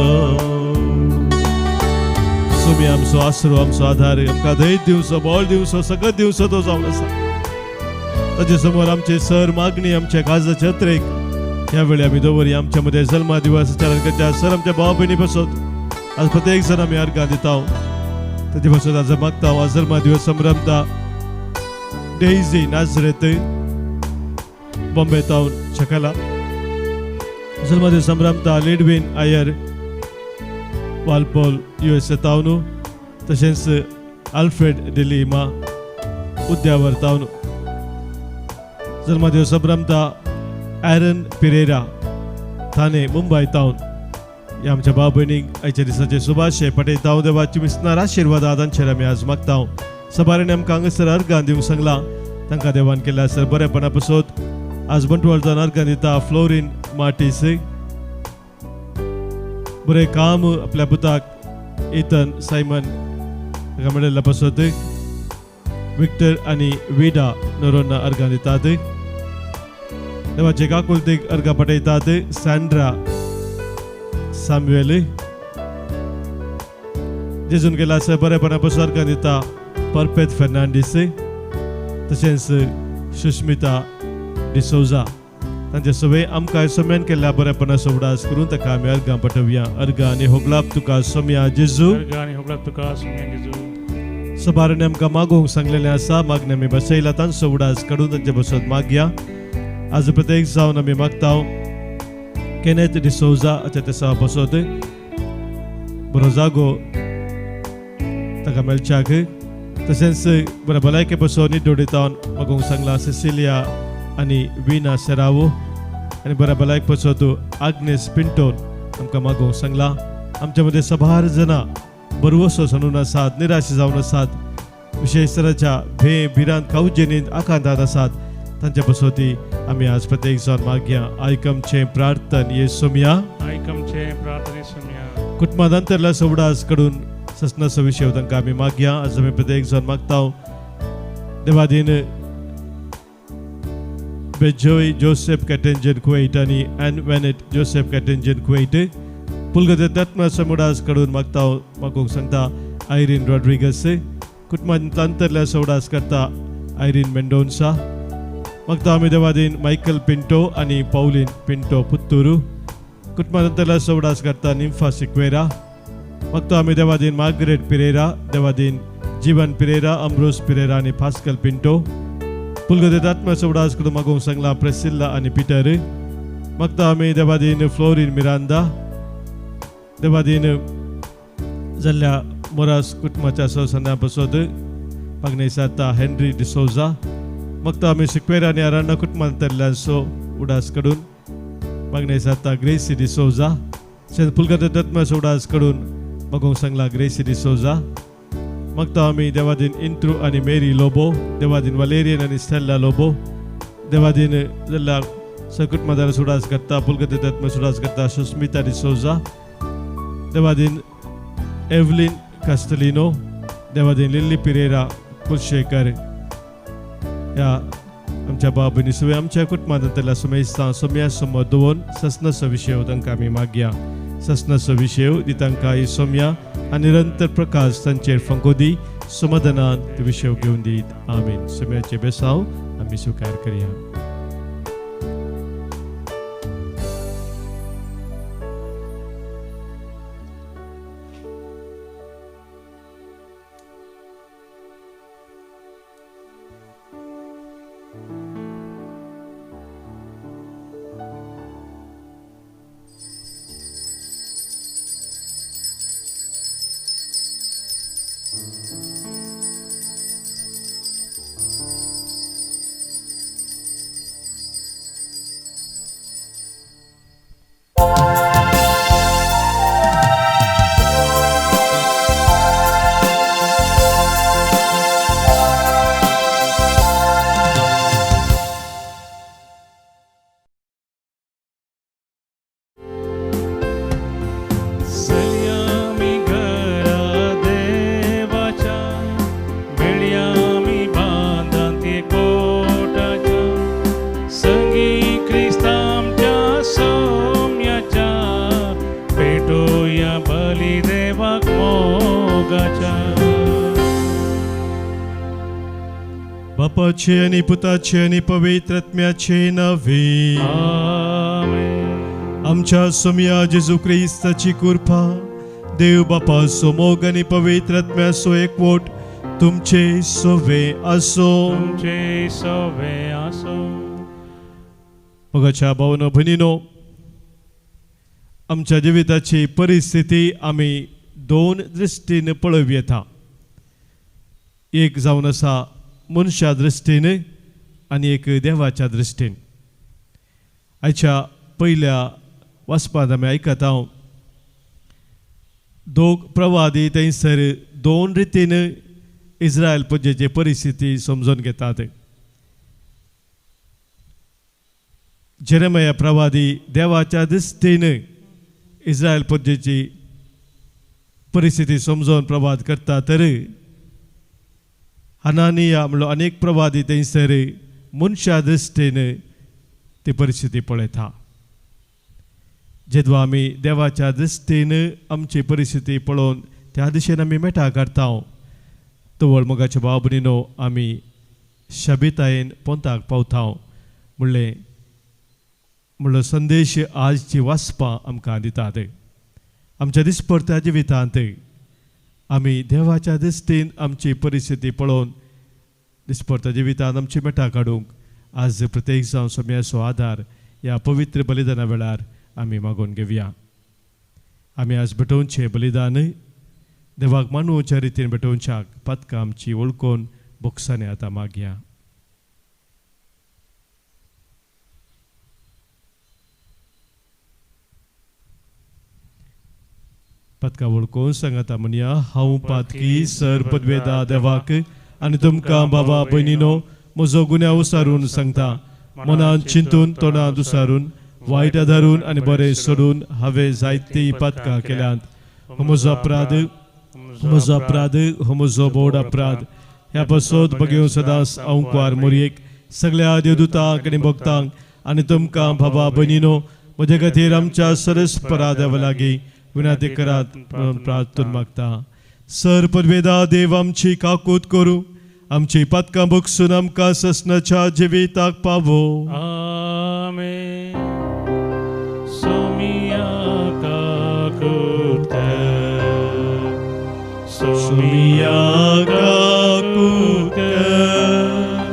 सोम्या आमचो आसरो, आमचो आधार, आमकां धैर्य दिवसो, बळ दिवसो, सगळं दिवसो तो जावन आसा. ताचे समोर आमचे सर मागणी आमच्या काळजाच्या अत्रेक ह्या वेळी आमी दवरया. आमच्या मध्ये जल्मा दिवसाच्या रंगाच्या सर आमच्या भाव भयणी बसत आज प्रत्येक जण आमी अर्घां दिता. ताचे बसत आज मागता आज जल्मा दिवस संभ्रमता डेझी नाझरेत बॉम्बे टाउन शकला. जल्मा दिवस संभ्रमता लिडविन आयर वालपॉल USA तावन तशेंच Alfred dilemma उद्यावर तावन जल्मादेव सबरमता Aaron Pereira Thane Mumbai तावन ह्या आमच्या भाव भयणीक आयच्या दिसाचे शुभाशय पटयता देवाची मिसनार आशिर्वाद आदांचेर आमी आज मागता सबारेने आमकां हांगासर अर्गां दिवंक सांगला तांकां देवान केल्या सर बरेपणा पसत आज बंटवाळजान अर्गां दिता फ्लोरीन मार्टिस बरें काम आपल्या पुताक इथन सायमन ताका मेळिल्ल्या पसत विक्टर आनी विडा नोरोना अर्गां दितात देवाचे काकुलतेक अर्गां पटयतात सँड्रा सॅम्युएल जेजून गेला सर बरेपणा पसत अर्गां दिता परपेत फेर्नांडीस तशेंच सुष्मिता डिसोजा तांचे सगळे आमकां सोम्यान केल्ल्या बरेपणा सोवडास करून ताका आमी अर्गां पटोवया अर्गां आनी होगलाप तुका सोम्या जेजू अर्गां आनी होगलाप तुका सोम्या जेजू सबाराने आमकां मागोवंक सांगलेलें आसा मागणे आमी बसयला तांचो उडास काडून तांचे बसत मागया आज प्रत्येक जावन आमी मागता केनेथ डिसोजा आच्या तेसा बसत बरो जागो ताका मेळच्याक तशेंच बऱ्या भलायके बसोन निडोडितावन मागोवंक सांगला सिसिलिया आनी विना सेरावो आनी बऱ्या भलायक बसत आग्नेस पिंटोन आमकां मागोवंक सांगला आमच्या मदें सबार जाणां बरवसो सणून आसात निराश जावन आसात विशेष तराच्या भिरांत कावजेनींत आकांतांत आसात तांच्या बसोती आमी आज प्रत्येक जावन मागया आयकमचें प्रार्थन येसुम्या आयकमचें प्रार्थन येसुम्या कुटुंबांतरल्या सवडास कडून ससनाचो विशय तांकां आमी मागया आज आमी प्रत्येक जावन मागता देवादीन बेजोय जोसेफ कॅटेंजन कुवेट आनी एन वेनेट जोसेफ कॅटेंजन कुवेट पुलगदेत्मा समुडास कडून मागता मागोवंक सांगता आयरीन रॉड्रिगस कुटुंबांतरल्या सवडास करता आयरीन मेंडोन्सा मागता आमी देवादीन मायकल पिंटो आनी पौलीन पिंटो पुत्तूरू कुटुंबांतरल्या सवडास करता निम्फा सिक्वेरा मागता आमी देवादीन मार्गरेट पिरेरा देवादीन जीवन पिरेरा अम्ब्रोस पिरेरा आनी पास्कल पिंटो पुलगदेत्मा सवडास कडून मागोवंक सांगला प्रेसिल्ला आनी पिटर मागता आमी देवादीन फ्लोरीन मिरांदा देवादीन जाल्ल्या मोरास कुटुंबाच्या ससन्या बसत मागणे जाता हेनरी डिसोजा मागता आमी सिक्वेरा आनी आरांडा कुटुंबांतरल्यान सो उडास कडून मागणे जाता ग्रेसी डिसोजा पुलगदेत्मा उडास कडून मागोवंक सांगला ग्रेसी डिसोजा मागता आमी देवादीन इंट्रू आनी मेरी लोबो देवादीन वलेरियन आनी स्टेला लोबो देवादीन जाल्ल्या सकुटुंबांतल्या सुडास करता पुलगदेत्मा सुडास करता सुस्मिता डिसोजा देवादीन एवलिन कास्टलिनो देवादीन लिल्ली पिरेरा कुलशेकर ह्या आमच्या भाव भयणी सगळे आमच्या कुटुंबांतल्या सुमेस्तां सोम्या समोर दवरून ससनाचो विशय तांकां आमी मागया ससनाचो विशय दी तांकां ही सोम्या आनी निरंतर प्रकाश तांचेर फंकोदी समाधानान ते विशय घेवन दीत आमीन सोम्याचे बेसांव आमी स्विकार करया बापाचे आणि पुताचे आणि पवित्र आत्म्याचे नावे आमेन. आमच्या सोम्या जेजू ख्रिस्ताची कृपा देव बापाचो मोग आणि पवित्र आत्म्याचो एकवट तुमचे सोवे असो. तुमचे सोवे असो. मोगाच्या भावनो भयणीनो, आमच्या जिविताची परिस्थिती आमी दोन दृश्टीन पळोवप येता. एक जावन आसा मनशा दृश्टीन आनी एक देवाच्या दृश्टीन. आयच्या पयल्या वाचपांत आमी आयकत हांव दोग प्रवादी थंयसर दोन रितीन इस्रायल प्रजेची परिस्थिती समजून घेतात. जेरेमिया प्रवादी देवाच्या दृश्टीन इस्रायल प्रजेची परिस्थिती समजून प्रवाद करता, तर हनानिया म्हणलो अनेक प्रवादी थंयसर मनशा दृश्टीन ती परिस्थिती पळयता. जेदवा आमी देवाच्या दृश्टीन आमची परिस्थिती पळोवन त्या दिशेन आमी मेटा काडटा, तवळ मोगाच्या भाव भयणीनो आमी शाबितायेन पोंताक पावता. म्हणलो संदेश आजची वाचपां आमकां दितात. आमच्या दिसपरत्या जिवितांत आमी देवाच्या दृश्टीन आमची परिस्थिती पळोवन दिसपरत्या जिवितांत आमची मेटा काडूंक आज प्रत्येक जावन सोम्याचो आदार ह्या पवित्र बलिदाना वेळार आमी मागून घेवया. आमी आज भेटोवचें बलिदान देवाक मानूच्या रितीन भेटोवच्याक पदकां आमची वळखून बोक्सांनी आतां मागया. पदकां वळखून सांगाता म्हणया, हांव पातकी सर पदवेदा देवाक आनी तुमकां बाबा भयणीनो म्हजो गुन्यांव उसारून सांगता. मनान चिंतून तोंडांत उसारून वायट धरून आनी बरें सोडून हांवें जायतीं पदकां केल्यांत. हो म्हजो अपराध, हो म्हजो बोड अपराध. ह्या पासत बगेव सदांच अंकवार मोरयेक सगळ्या देवदूतांक आनी भक्तांक आनी तुमकां बाबा भयणीनो म्हजे खातीर आमच्या सरस्परा देवा लागीं विनंती करात म्हणून प्रार्थून मागता. सर पदवेदा देव आमची काकूत करूं, आमची पदकां बगसून आमकां ससनाच्या जिविताक पावो. आमेन. सोमिया काकूत कर, सोमिया काकूत कर,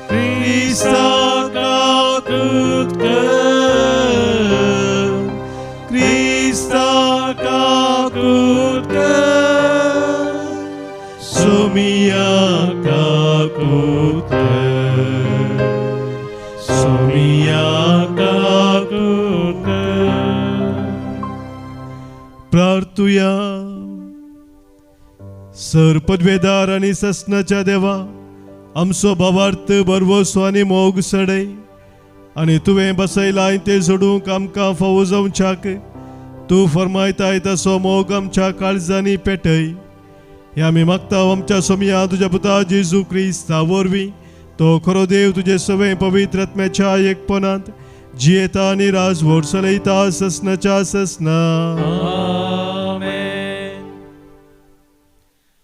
क्रिस्ता काकूत कर, क्रिस्ता काकूत कर, सोमिया काकूत कर, सोमिया काकूत कर. प्रार्थुया. सर पदवेदार आनी ससनाच्या देवा, आमचो भावार्थ बरवसो आनी मोग सडय आनी तुवें बसयलाय ते सोडूंक आमकां फावो जावच्याक तूं फरमायताय तसो मोग आमच्या काळजांनी पेटय. हे आमी मागता आमच्या सोमिया तुज्या पुता जेजू क्रिस्ता वरवीं. तो खरो देव तुजे सवे पवित्र आत्म्याच्या एकपणांत जियेता आनी राजवट चलयता ससनाच्या ससना.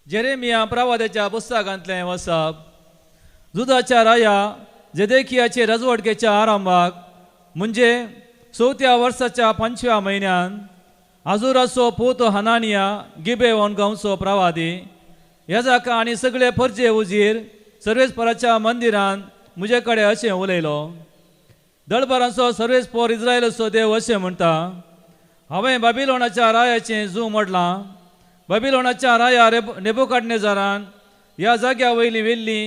जेरेमिया प्रवाद्याच्या पुस्तकांतलें वचप. जुदाच्या राया जेदेकियाचे राजवटकेच्या आरंभाक म्हणजे 4थ्या वर्साच्या 5व्या म्हयन्यान आजुराचो पूत हनानिया गिबेओन गांवचो प्रवादी याजाका आनी सगळे फर्जे उजीर सर्वेस्पराच्या मंदिरांत म्हजे कडेन अशें उलयलो. दळभरांचो सर्वेस्पर इस्रायलाचो देव अशें म्हणटा, हांवें बाबिलोनाच्या रायाचें जू मोडलां. बाबिलोनाच्या राया नेबुकाडनेजारान ह्या जाग्या वयली व्हेल्ली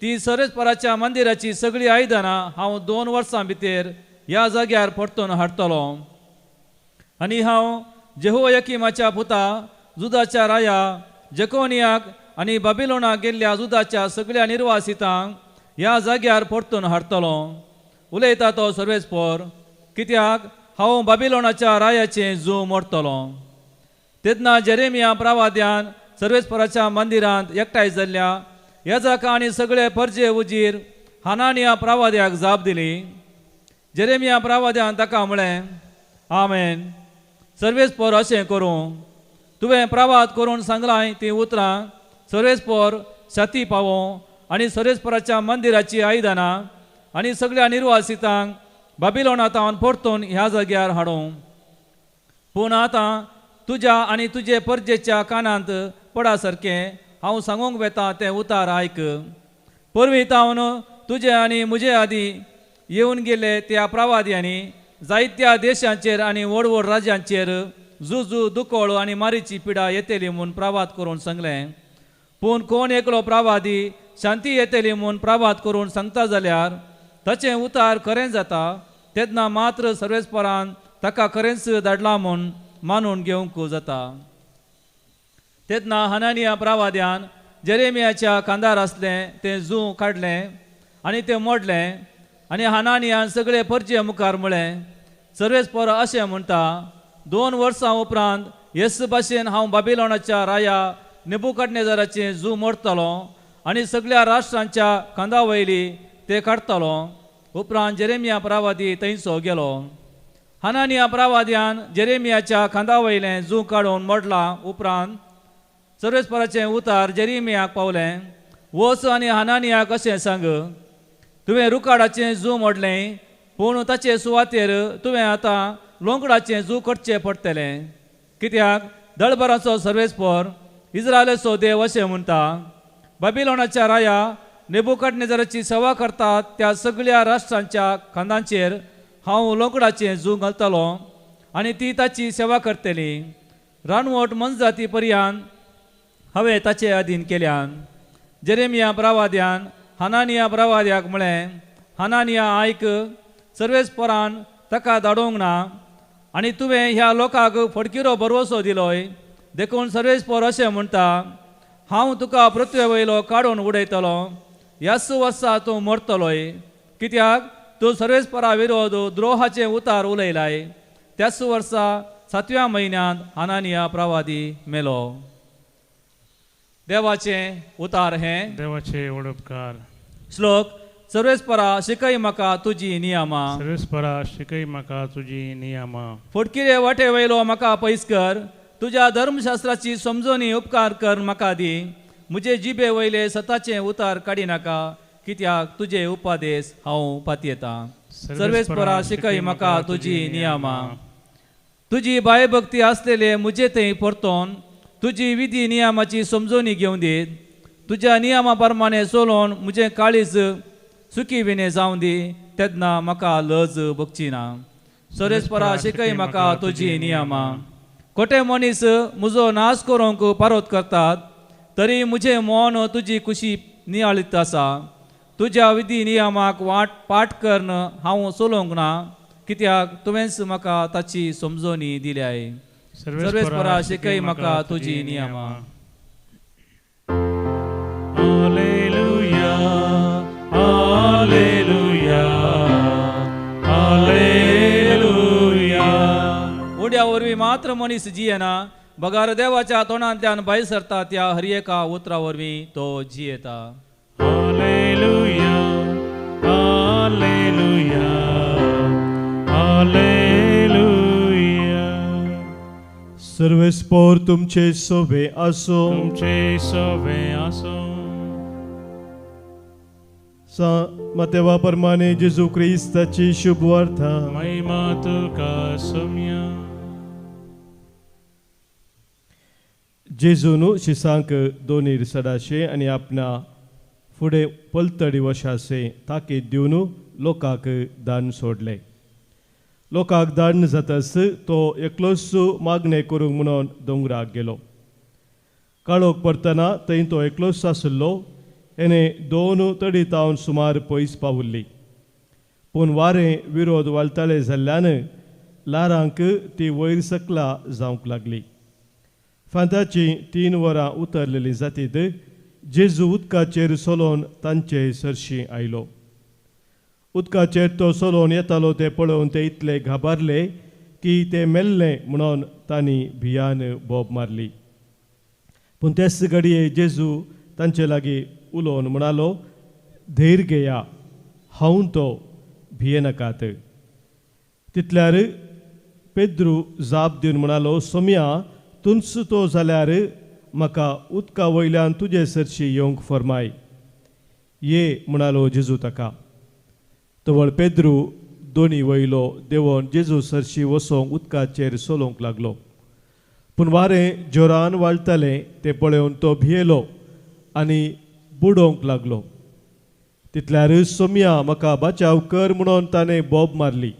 ती सर्वेस्पराच्या मंदिराची सगळीं आयदनां हांव 2 वर्सां भितर ह्या जाग्यार परतून हाडटलो. आनी हांव जेहोयाकीमाच्या पुता जुदाच्या राया जेकोनियाक आनी बाबिलोनाक गेल्ल्या जुदाच्या सगळ्या निर्वासितांक ह्या जाग्यार परतून हाडटलो. उलयता तो सर्वेस्पर, कित्याक हांव बाबिलोनाच्या रायाचें जू मोडटलो. तेन्ना जेरेमिया प्रवाद्यान सर्वेस्पराच्या मंदिरांत एकठांय जाल्ल्या याजाका आनी सगळे फर्जे उजीर हनानिया प्रवाद्याक जाप दिली. जेरेमिया प्रवाद्यान ताका म्हळें, आमेन. सर्वेस्पर अशें करूं. तुवें प्रवाद करून सांगलाय ती उतरां सर्वेस्पर छाती पावों आनी सर्वेस्पराच्या मंदिराची आयदनां आनी सगळ्या निर्वासितांक बाबिलोनांतावन परतून ह्या जाग्यार हाडूं. पूण आतां तुज्या आनी तुजे परजेच्या कानांत पडा सारकें हांव सांगूंक वेता तें उतार आयक. परवीं तावन तुजे आनी म्हजे आदीं येवन गेले त्या प्रवाद्यांनी जायत्या देशांचेर आनी व्हड व्हड राज्यांचेर जुजू दुकोळ आनी मारीची पिडा येतली म्हूण प्रावाद करून सांगलें. पूण कोण एकलो प्रावादी शांती येतली म्हूण प्रावाद करून सांगता जाल्यार ताचें उतार खरें जाता. तेन्ना मात्र सर्वेस्परान ताका खरेंच धाडला म्हूण मानून घेवंक जाता. तेन्ना हनानिया प्रावाद्यान जेरेमियाच्या कांदार आसलें तें जूं काडलें आनी तें मोडलें. आनी हनानियान सगळे परजे मुखार म्हळें, सर्वेस्पर अशें म्हणटा, 2 वर्सां उपरांत हेच भाशेन हांव बाबिलोनाच्या राया नेबुकदनेझराचें जूं मोडटलो आनी सगळ्या राष्ट्रांच्या कांदा वयली ते काडटलो. उपरांत जेरेमिया प्रावादी थंयचो गेलो. हनानिया प्रावाद्यान जेरेमियाच्या कांदा वयलें जूं काडून मोडला. उपरांत सर्वेस्पराचें उतार जेरेमियाक पावलें, वच आनी हनानियाक अशें सांग, तुवें रुकाडाचें जूं मोडलें, पूण ताचे सुवातेर तुवें आतां लोंकडाचें जूं करचें पडटलें. कित्याक दळबराचो सर्वेस्पर इस्रायलाचो देव अशें म्हणटा, बाबिलोनाच्या राया नेबुकदनेझराची सेवा करतात त्या सगळ्या राष्ट्रांच्या खांदांचेर हांव लोंकडाचें जूं घालतलो आनी ती ताची सेवा करतली. रानवट मनजाती पर्यंत हांवें ताचे अधीन केल्यान. जेरेमिया प्रावाद्यान हनानिया प्रावाद्याक म्हळें, हनानिया आयक, सर्वेस्परान ताका धाडोंक ना आनी तुवें ह्या लोकांक फडकिरो बरवसो दिलोय. देखून सर्वेस्पर अशें म्हणटा, हांव तुका पृथ्वे वयलो काडून उडयतलो. ह्याच वर्सा तूं मरतलोय, कित्याक तूं सर्वेस्परा विरोध द्रोहाचें उतार उलयलाय. त्याच वर्सा 7व्या म्हयन्यांत हनानिया प्रावादी मेलो. देवाचें उतार हें. देवाचे ओडपकार. श्लोक. सर्वेस्परा शिकय म्हाका तुजी नियमा. सर्वेस्परा शिकय म्हाका तुजी नियमा. फडकिरे वाटे वयलो म्हाका पयस कर. तुज्या धर्मशास्त्राची समजोनी उपकार कर म्हाका दी. म्हजे जिबे वयले सताचें उतार काडी नाका, कित्याक तुजे उपादेश हांव पातयेतां. सर्वेस्परा शिकय म्हाका तुजी नियमा. तुजी बायभक्ती आसलेले म्हजे थंय परतोन तुजी विधी नियमाची समजोनी घेवन दीत. तुज्या नियमा प्रमाणे चलोवन म्हजें काळीज सुखी विने जावं दी. तेन्ना म्हाका लज भोगची ना. सर्वेस्परा शिकय म्हाका तुजी नियमा. खोटे मनीस म्हजो नाश करूंक पारोत करतात, तरी म्हजें मन तुजी कुशी नियाळीत आसा. तुज्या विधी नियमाक पाठ करन हांव चलोवंक ना, कित्याक तुवेंच म्हाका ताची समजोनी दिल्याय. सर्वेस्परा शिकय म्हाका तुजी नियमा. Hallelujah, hallelujah, hallelujah. उड्या वरवीं मात्र मनीस जियेना, बगार देवाच्या तोंडांतल्यान भायर सरता त्या हर एका उतरा वरवीं तो जियेता. Hallelujah, hallelujah, hallelujah. सर्वेस्पर तुमचे सोबे आसो. तुमचे सोबे आसो. मातेवा प्रमाणे जेजू क्रिस्ताची शुभ वार्ता. महिमा तुका सौम्या. जेजून शिसांक दोनीर सडाशे आनी आपणा फुडें पलतडी वशासे ताकीद दिवन लोकांक दान सोडले. लोकांक दान जाताच तो एकलोच मागणे करूंक म्हणून दोंगराक गेलो. काळोख पडटना थंय तो एकलोच आसलो. हेणे 2 तडी तावन सुमार पयस पावल्ली. पूण वारें विरोध वालताले जाल्ल्यान लारांक ती वयर सकला जावंक लागली. फांताची 3 वरां उतरलेली जातीत जेजू उदकाचेर चलोवन तांचे सरशी आयलो. उदकाचेर तो चलोवन येतालो ते पळोवन ते इतले घाबरले की ते मेल्ले म्हणून तांणी भियान बोब मारली. पूण तेच घडये जेजू तांचे लागीं उलोवन म्हणालो, धैर्य घेया, हांव तो, भियेनाकात. तितल्यार पेद्रू जाप दिवन म्हणालो, सोम्या, तुंच तो जाल्यार म्हाका उदका वयल्यान तुजे सरशी येवंक फरमाय. ये म्हणालो जेजू ताका. तवळ पेद्रू दोनी वयलो देंवोन जेजू सरशी वसोंक उदकाचेर चलोवंक लागलो. पूण वारें जोरान वाळटालें तें पळोवन तो भियेलो आनी बुडोवंक लागलो. तितल्यार सोम्या, म्हाका बचाव कर म्हणून ताणें बोब मारली.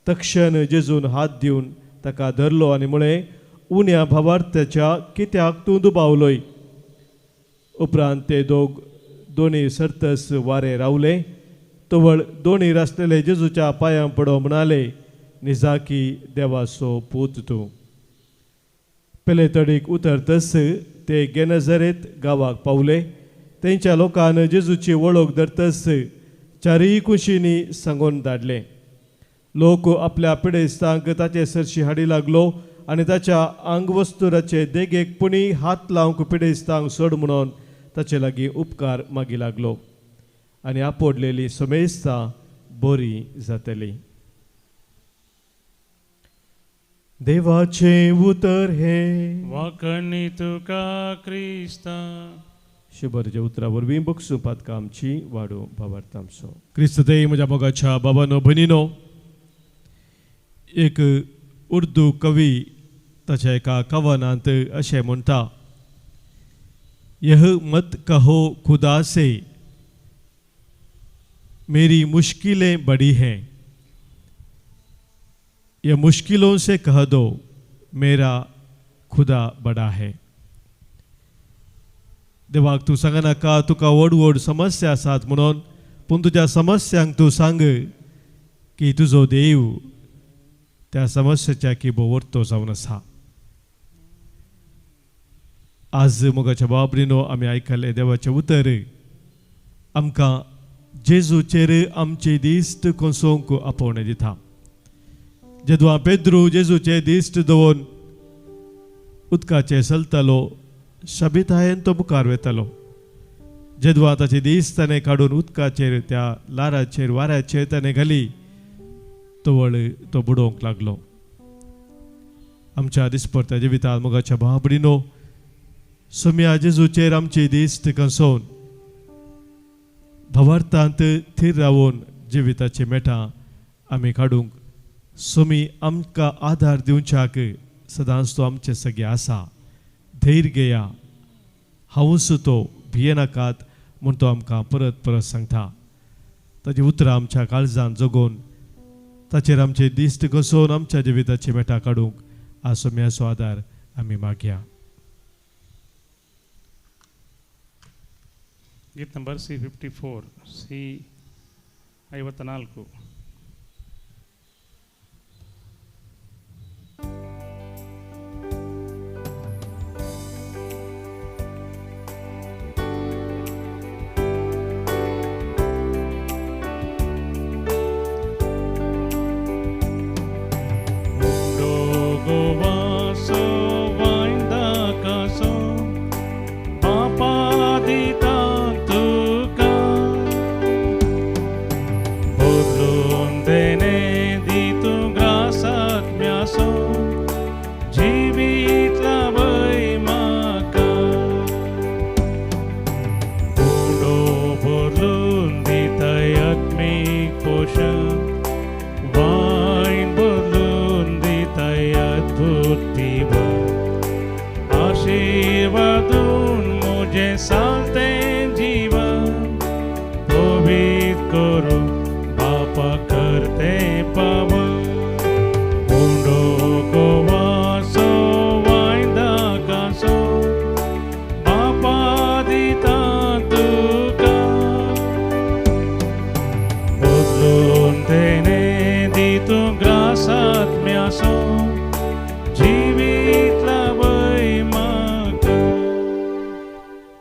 तक्षण जेजून हात दिवन ताका धरलो आनी म्हळें, उण्या भावार्थ्याच्या कित्याक तूं दुबावलोय. उपरांत ते दोनी सर्तस वारे रावले. तवळ दोनीर आसलेले जेजूच्या पांयां पडो म्हणाले, निजाकी देवाचो पूत तूं. पेले तडीक उतरतस ते गेनझारेत गांवाक पावले. तेंच्या लोकान जेजूची वळख धरतस चारीय कुशींनी सांगून धाडले. लोक आपल्या पिडेस्तांक ताचे सरशी हाडी लागलो आनी ताच्या आंगवस्तुराचे देगेकपणी हात लावंक पिडेस्तांक सोड म्हणून ताचे लागीं उपकार मागी लागलो. आनी आपोडलेली समेस्तां बरी जातली. देवाचे उतर हे वाकणी तुका क्रिस्ता. शुभरचे उतरा वरवीं बक्षू पातकां आमची वाडो भावार्थ आमचो. क्रिस्त ते म्हज्या मोगाच्या बाबानो भयणीनो, एक उर्दू कवी ताच्या एका कवनांत अशें म्हणटा, यह मत कहो खुदा से मेरी मुश्किलें बड़ी हैं, यह मुश्किलों से कह दो मेरा खुदा बड़ा है. देवाक तूं सांगनाका तुका व्हड व्हड समस्या आसात म्हणून, पूण तुज्या समस्यांक तूं सांग की तुजो देव त्या समस्येच्या किबो वर्तो जावन आसा. आज मोगाच्या बाबरीनो आमी आयकले देवाचें उतर आमकां जेजूचेर आमचे दिश्ट कोसोवंक आपोवणें दिता. जेदुआ पेद्रू जेजूचे दिश्ट दवरून उदकाचेर चलतालो, शाबितायेन तो मुखार वेतालो. जेदुआ ताचे दिस ताणें काडून उदकाचेर त्या लाराचेर वाऱ्याचेर ताणें घाली, तवळ तो बुडोवंक लागलो. आमच्या दिसपरत्या जिवितांत मोगाच्या भाबडीनो, सोम्या जेजूचेर आमची दिश्ट कसोवन भावार्थांत थीर रावून जिविताची मेटां आमी काडूंक सोमी आमकां आधार दिवच्याक सदांच तो आमचे सगळे आसा. धैर्य घेया, हांवूच तो, भियेनाकात म्हूण तो आमकां परत परत सांगता. ताची उतरां आमच्या काळजांत जगोवन ताचेर आमचे दिश्ट कसोवन आमच्या जिविताची मेटां काडूंक आज सोम्याचो आदार आमी मागया. गीत नंबर C54 C54.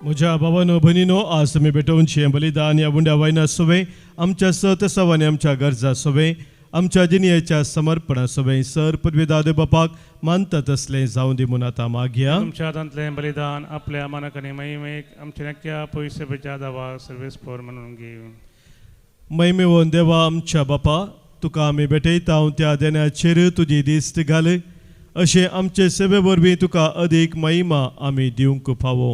म्हज्या भावानो भयणीनो, आज तुमी भेटोवनशे बलिदान ह्या उंड्या वायना सोवे आमच्या सतसाव आनी आमच्या गरजा सोवे आमच्या जिणयेच्या समर्पणा सोवे सर पदवीदादे बापाक मानतात असले जावं दी म्हूण आतां मागया. तुमच्या दांतलें बलिदान आपल्या मनाक आनी महिमेक आमच्या नक्क्या पयशेच्या दावा सर्वेस्पोर म्हणून घेव. महिमेवोन देवा आमच्या बापा, तुका आमी भेटयता त्या देण्याचेर तुजी दिश्ट घाल. अशें आमचे सेवे वरवीं तुका अदीक महिमा आमी दिवंक फावो.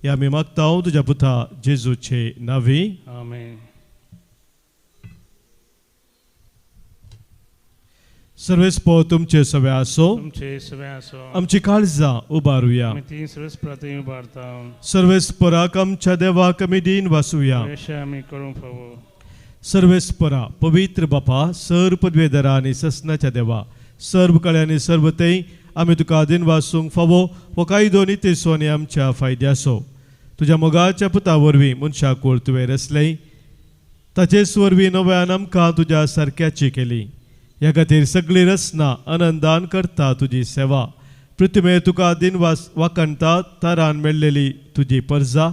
या आमी मागता तुज्या पुता जेजूचे नांवी. आमेन. सर्वेस्पो तुमचे सवे आसो. तुमचे सवे आसो. आमची काळजां उबारुया. आमी तीन सर्वेस्परांत उबारता. सर्वेस्पराक आमच्या देवाक आमी दिन वासुया. आमी करूंक फावो. सर्वेस्परा पवित्र बापा, सर पदवेदरा आनी ससनाच्या देवा, सर्व कळे आनी सर्व तें आमी तुका दिनवासूंक फावो हो कायदो नितेसो आनी आमच्या फायद्याचो. तुज्या मोगाच्या पुता वरवीं मनशाक कोळ तुवें रचलें, ताचेच वरवीं नव्यान आमकां तुज्या सारक्याची केली. ह्या खातीर सगळी रचना आनंदान करता तुजी सेवा. पृथ्वीर तुका दिनवास वाकणटा तारान मेळ्ळेली तुजी परजा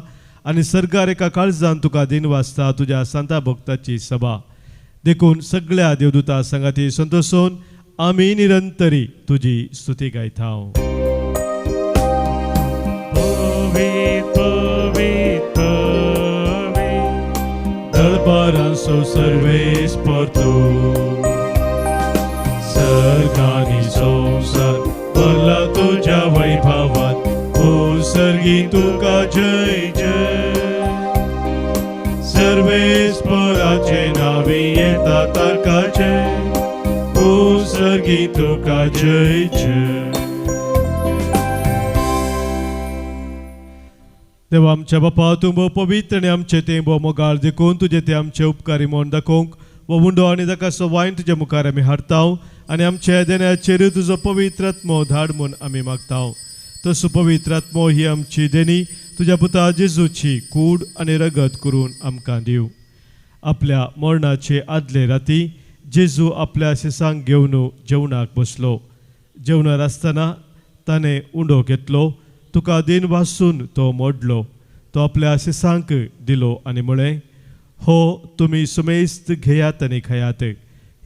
आनी सर्गार एका काळजान तुका दिनवासता तुज्या सांता भक्ताची सभा. देखून सगळ्या देवदूता संगाती संतोषोन आमी निरंतरी तुजी स्तुती गायतांव. दळपारांचो सर्वेस परतो सर्गानी संसार भरला तुझ्या वैभवात. ओ सर्गी तुका जय जय. सर्वेस पराचे नावे येता तारकाचे. ओ सर्गी तुका जय जय. देवा आमच्या बापा तूं भोव पवित्र आनी आमचे तें भोव मोगाळ देखून तुजे ते आमचे उपकारी म्हूण दाखोवंक वो उंडो आनी ताका वायन तुजे मुखार आमी हाडटाव आनी आमच्या देण्याचेर तुजो पवित्र आत्मो धाड म्हूण आमी मागताव. तसो पवित्र आत्मो ही आमची देणी तुज्या पुता जेजूची कूड आनी रगत करून आमकां दिव. आपल्या मरणाचे आदले राती जेजू आपल्या शिसांक घेवन जेवणाक बसलो. जेवणार आसतना ताणें उंडो घेतलो, तुका दिन वासून तो मोडलो. तो आपल्या शिसांक दिलो आनी म्हळें, हो तुमी सुमेस्त घेयात आनी खायात.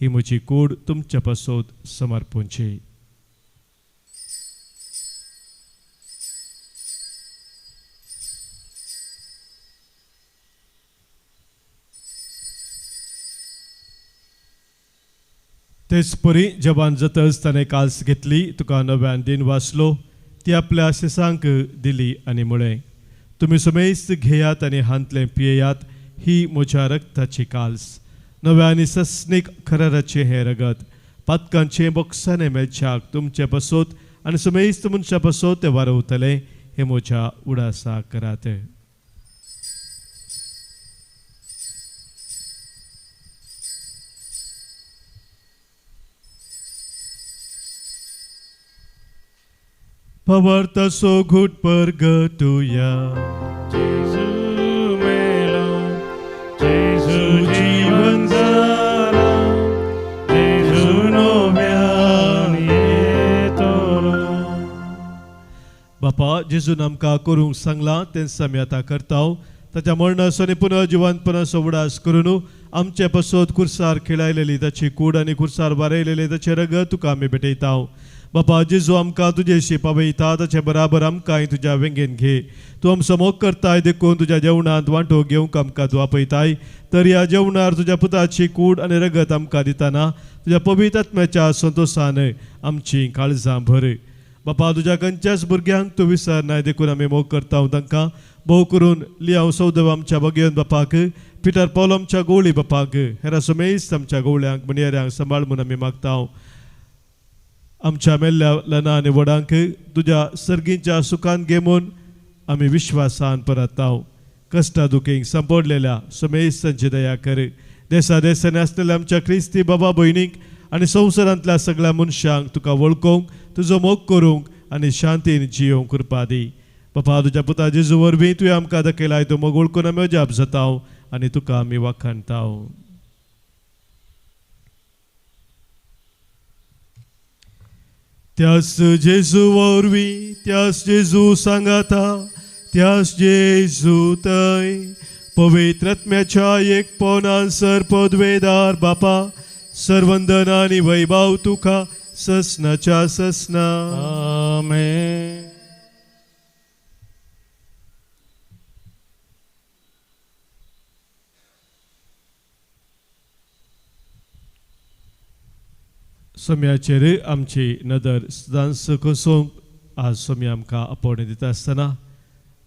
ही म्हजी कूड तुमच्या पासत समर्पूंची. तेच परी जवान जातच ताणें काल्स घेतली, तुका नव्यान दिन वाचलो, ती आपल्या शिसांक दिली आनी म्हळें, तुमी समेस्त घेयात आनी हांतलें पियेयात. ही म्हज्या रक्ताची काल्स, नव्या आनी सस्नीक खराराचें हें रगत, पातकांचें बोक्साने मेळच्याक तुमचे पासत आनी समेस्त मनशा पासत तें वारवतलें. हें म्हज्या उडासा करात. Pavartaso घुट परगटुया. जेजू मेलो, जेजू जीवन जाला, जेजू नव्यान येतलो. बापा जेजून आमकां करूंक सांगलां तेंच आमी आतां करताव. ताच्या मरणाचो आनी पुनर्जिवंतपणाचो उडास करून आमचे पासत कुर्सार खेळायलेली ताची कूड आनी कुर्सार वारयलेले ताचे रगत तुका आमी भेटयताव. बापा जेजू आमकां तुजेशी पावयता, ताचे बराबर आमकांय तुज्या वेंगेन घे. तूं आमचो मोग करताय देखून तुज्या जेवणांत वांटो घेवंक आमकां तूं आपयताय. तर ह्या जेवणार तुज्या पुताची कूड आनी रगत आमकां दितना तुज्या पवित्र आत्म्याच्या संतोशान आमची काळजां भर. बापा तुज्या खंयच्याच भुरग्यांक तूं विसरनाय देखून आमी मोग करता तांकां. भोव करून लियाव सौदव आमच्या भगियन बापाक, पिटर पौल आमच्या गवळी बापाक, हेरा सुमेस्त आमच्या गवळ्यांक मणियाऱ्यांक सांबाळ म्हूण आमी मागताव. आमच्या मेल्ल्या लना आनी वडांक तुज्या सर्गींच्या सुखान घेमून आमी विश्वासान परताव. कश्टा दुखेंक संपडलेल्या सुमेस्तांची दया कर. देसा देसांनी आसलेल्या आमच्या क्रिस्ती बाबा भयणीक आनी संवसारांतल्या सगळ्या मनशांक तुका वळखूंक, तुजो मोग करूंक आनी शांतीन जियोंक कृपा दी. बापा तुज्या पुता जेजू वरवीं तुवें आमकां दाखयलाय तो मोग वळखून आमी अजाप जाताव आनी तुका आमी वाखाणताव. त्याच जेजू वरवीं, त्याच जेजू सांगाता, त्याच जेजू थंय पवित्र आत्म्याच्या एकपणान सरपदवेदार बापा, सर्वंदन आनी वैभव तुका ससनाच्या ससना. आमेन. सोम्याचेर आमची नदर सदांच कसोवंक आज सोमी आमकां आपोवणें दिता आसतना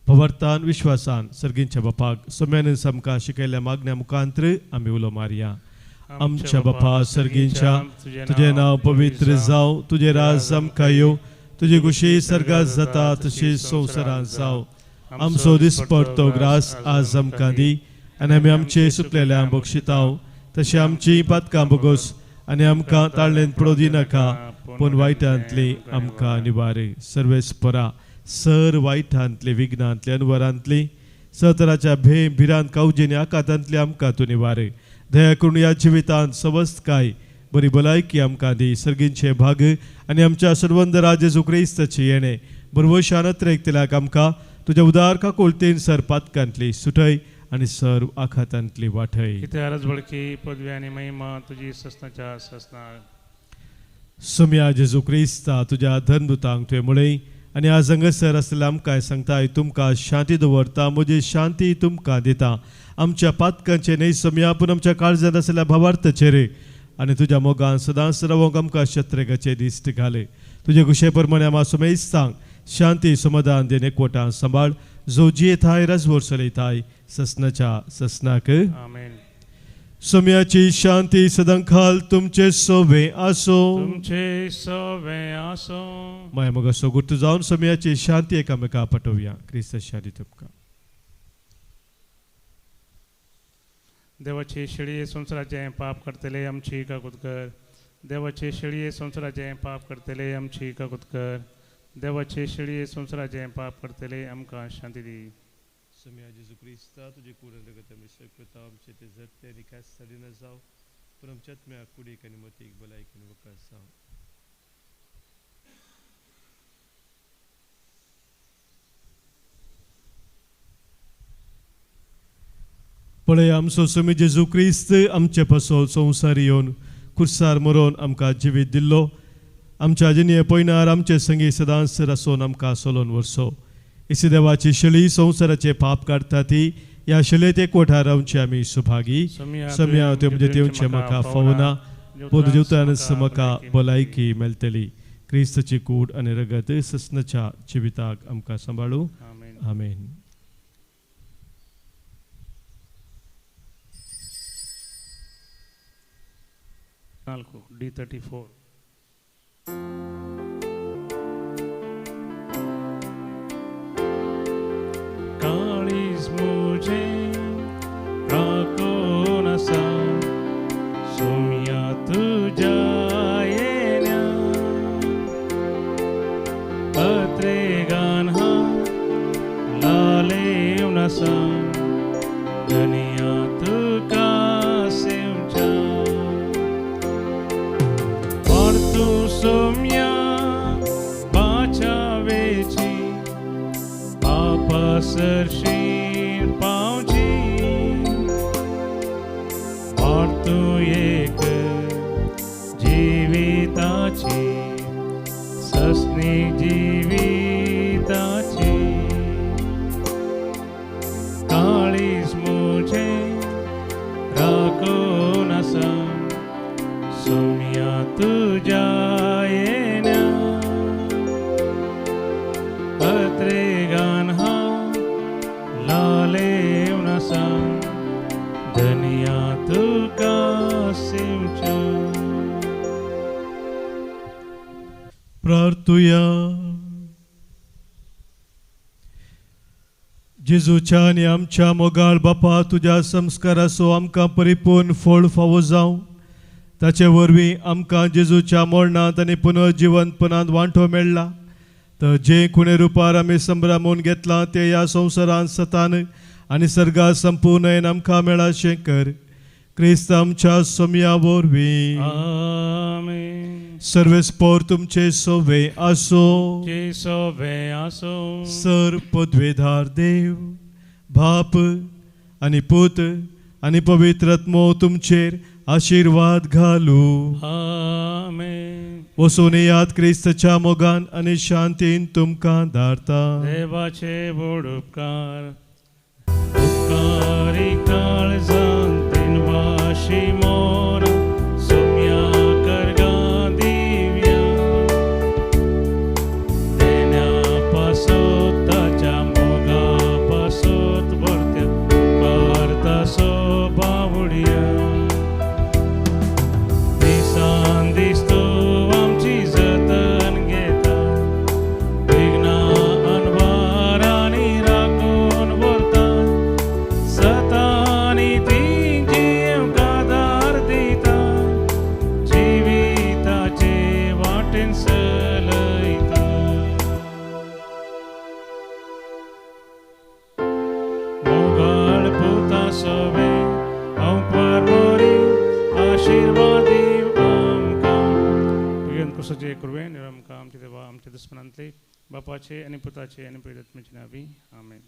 भवार्थान विश्वासान सर्गींच्या बापाक सोम्यान आमकां शिकयल्ल्या मागण्या मुखांतर आमी उलो मारया. आमच्या बापा सर्गींच्या, तुजें नांव पवित्र जावं, तुजें राज आमकां येवं, तुजी खुशी सर्गांत जाता तशी संवसारांत जावं. आमचो दिसपडतो ग्रास आज आमकां दी आनी आमी आमचे सुकलेल्यांक बक्षिताव. तशी आमची पातकां बगोस आनी आमकां ताळणेंत पडोवं दिनाका, पूण वायटांतली आमकां निवार सर्वेस्परा सर वायटांतले विघ्नांतले अनवरांतली सतराच्या भिरांत कावजेनी आकांतांतली आमकां तूं निवार दया करून ह्या जिवितांत समस्त काय बरी भलायकी आमकां दी सर्गींचे भाग आनी आमच्या सर्वंद राज जेजू क्रिस्ताची येणे बरोबर शानत्र एकतल्याक आमकां तुज्या उदार काकोळतेन सर पातकांतली सुटय आनी सर आखातांतली वाठय कित्या रजवळकी पदवी आनी महिमा तुजी ससनाच्या ससनाक सोम्या जेजू क्रिस्ता तुज्या धर्मदुतांक तुवें म्हळें आनी आज हांगासर आसलेल्या आमकां सांगताय तुमकां शांती दवरता म्हजी शांती तुमकां दिता आमच्या पातकांचे न्हय सोम्या पूण आमच्या काळजांत आसलेल्या भावार्थाचेर आनी तुज्या मोगान सदांच रावंक आमकां शत्रेगाचे दिश्ट घाले तुजे कुशे प्रमाणे आमी सोमेस्तांक शांती समाधान देन एकवटान सांबाळ जो जियेताय राजवट चलयताय ससनाच्या ससनाक आमेन सोम्याची शांती सदांखाल तुमचे सोबे आसो तुमचे सवे आसो माय मग असो गुर्त जावन सोम्याची शांती एकामेका पटोवया क्रिस्त शांती तुमकां देवाची शिळये संवसाराचे पाप करतले आमची काकूत कर देवाचे शिळये संवसाराचे पाप करतले आमची काकूत कर देवाचे शिळये संवसाराचे पाप करतले आमकां शांती दी सोम्या जेजू क्रिस्ता तुझे कूड रगत आमी सकता आमचे ते जगते आनी कांय साडी न जाव पूण आमच्या आत्म्या कुडीक आनी मतीक भलायकी आनी वकास जावं पळय आमचो सोमी जेजू क्रिस्त आमचे पासो संवसार येवन खुर्सार मरोवन आमकां जिवीत दिल्लो आमच्या जिणे पयनार आमचे संगी सदांच आसोन आमकां सोलोन व्हरसो इसी देवाची शळी संवसाराचे पाप काडटा ती ह्या शळयेत एकवटा रावचे आमी सुभागी सोम्या त्यो म्हणजे तेवचे म्हाका फावना पोद जिवतान म्हाका भलायकी मेळटली क्रिस्ताची कूड आनी रगत ससनाच्या जिविताक आमकां सांबाळू आमेन आमेन D34 काळीज मुझे राखून आसा सोम्या तुज्या येण्या पत्रेगान हा लालेवन आसा दुनिया तुका सेवच्या तू सोम्या बाचावेची पापसरशीर पावची और तू एक जीविताची ससनी जीविताची काळीज मुझे राखून आसा सोम्या तुज्या येण्या पत्रेगान हा लालेवन आसा दुनिया तुका सेवच्या प्रार्थुया जेजूच्या आनी आमच्या मोगाळ बापा तुज्या संस्काराचो आमकां परिपूर्ण फळ फावो जावं ताचे वरवीं आमकां जेजूच्या मरणांत आनी पुनर्जिवंतपणांत वांटो मेळ्ळा तर जे कुणे रुपार आमी संभ्रमून घेतलां ते ह्या संवसारांत सतान आनी सर्गांत संपूर्ण आमकां मेळाशें कर क्रिस्त आमच्या सोम्या वरवीं आमेन सर्वेस्पोर तुमचे सोवे आसो जे सोवे आसो सर पदवेधार देव बाप आनी पूत आनी पवित्रात्मो तुमचेर आशीर्वाद घालू आमेन वसून याद क्रिस्ताच्या मोगान आनी शांतीन तुमकां धारता देवाचे व्हड उपकार उपकारी काळजांत वाशी मोर सोम्या करगा दिव्या देण्या पासोत ताच्या मोगा पासोत भरत्या करता सो बावड्या दिसान दिसतो आमची जतन घेता विघ्ना अनवारांनी राखून व्हरता सतानी ती जीव कादार दी कुसचे कृवे निरमका आमचे देवा आमच्या दुश्मनांतले बापाचे आणि पुताचे आणि पवित्र आत्म्याचे नावी आमेन.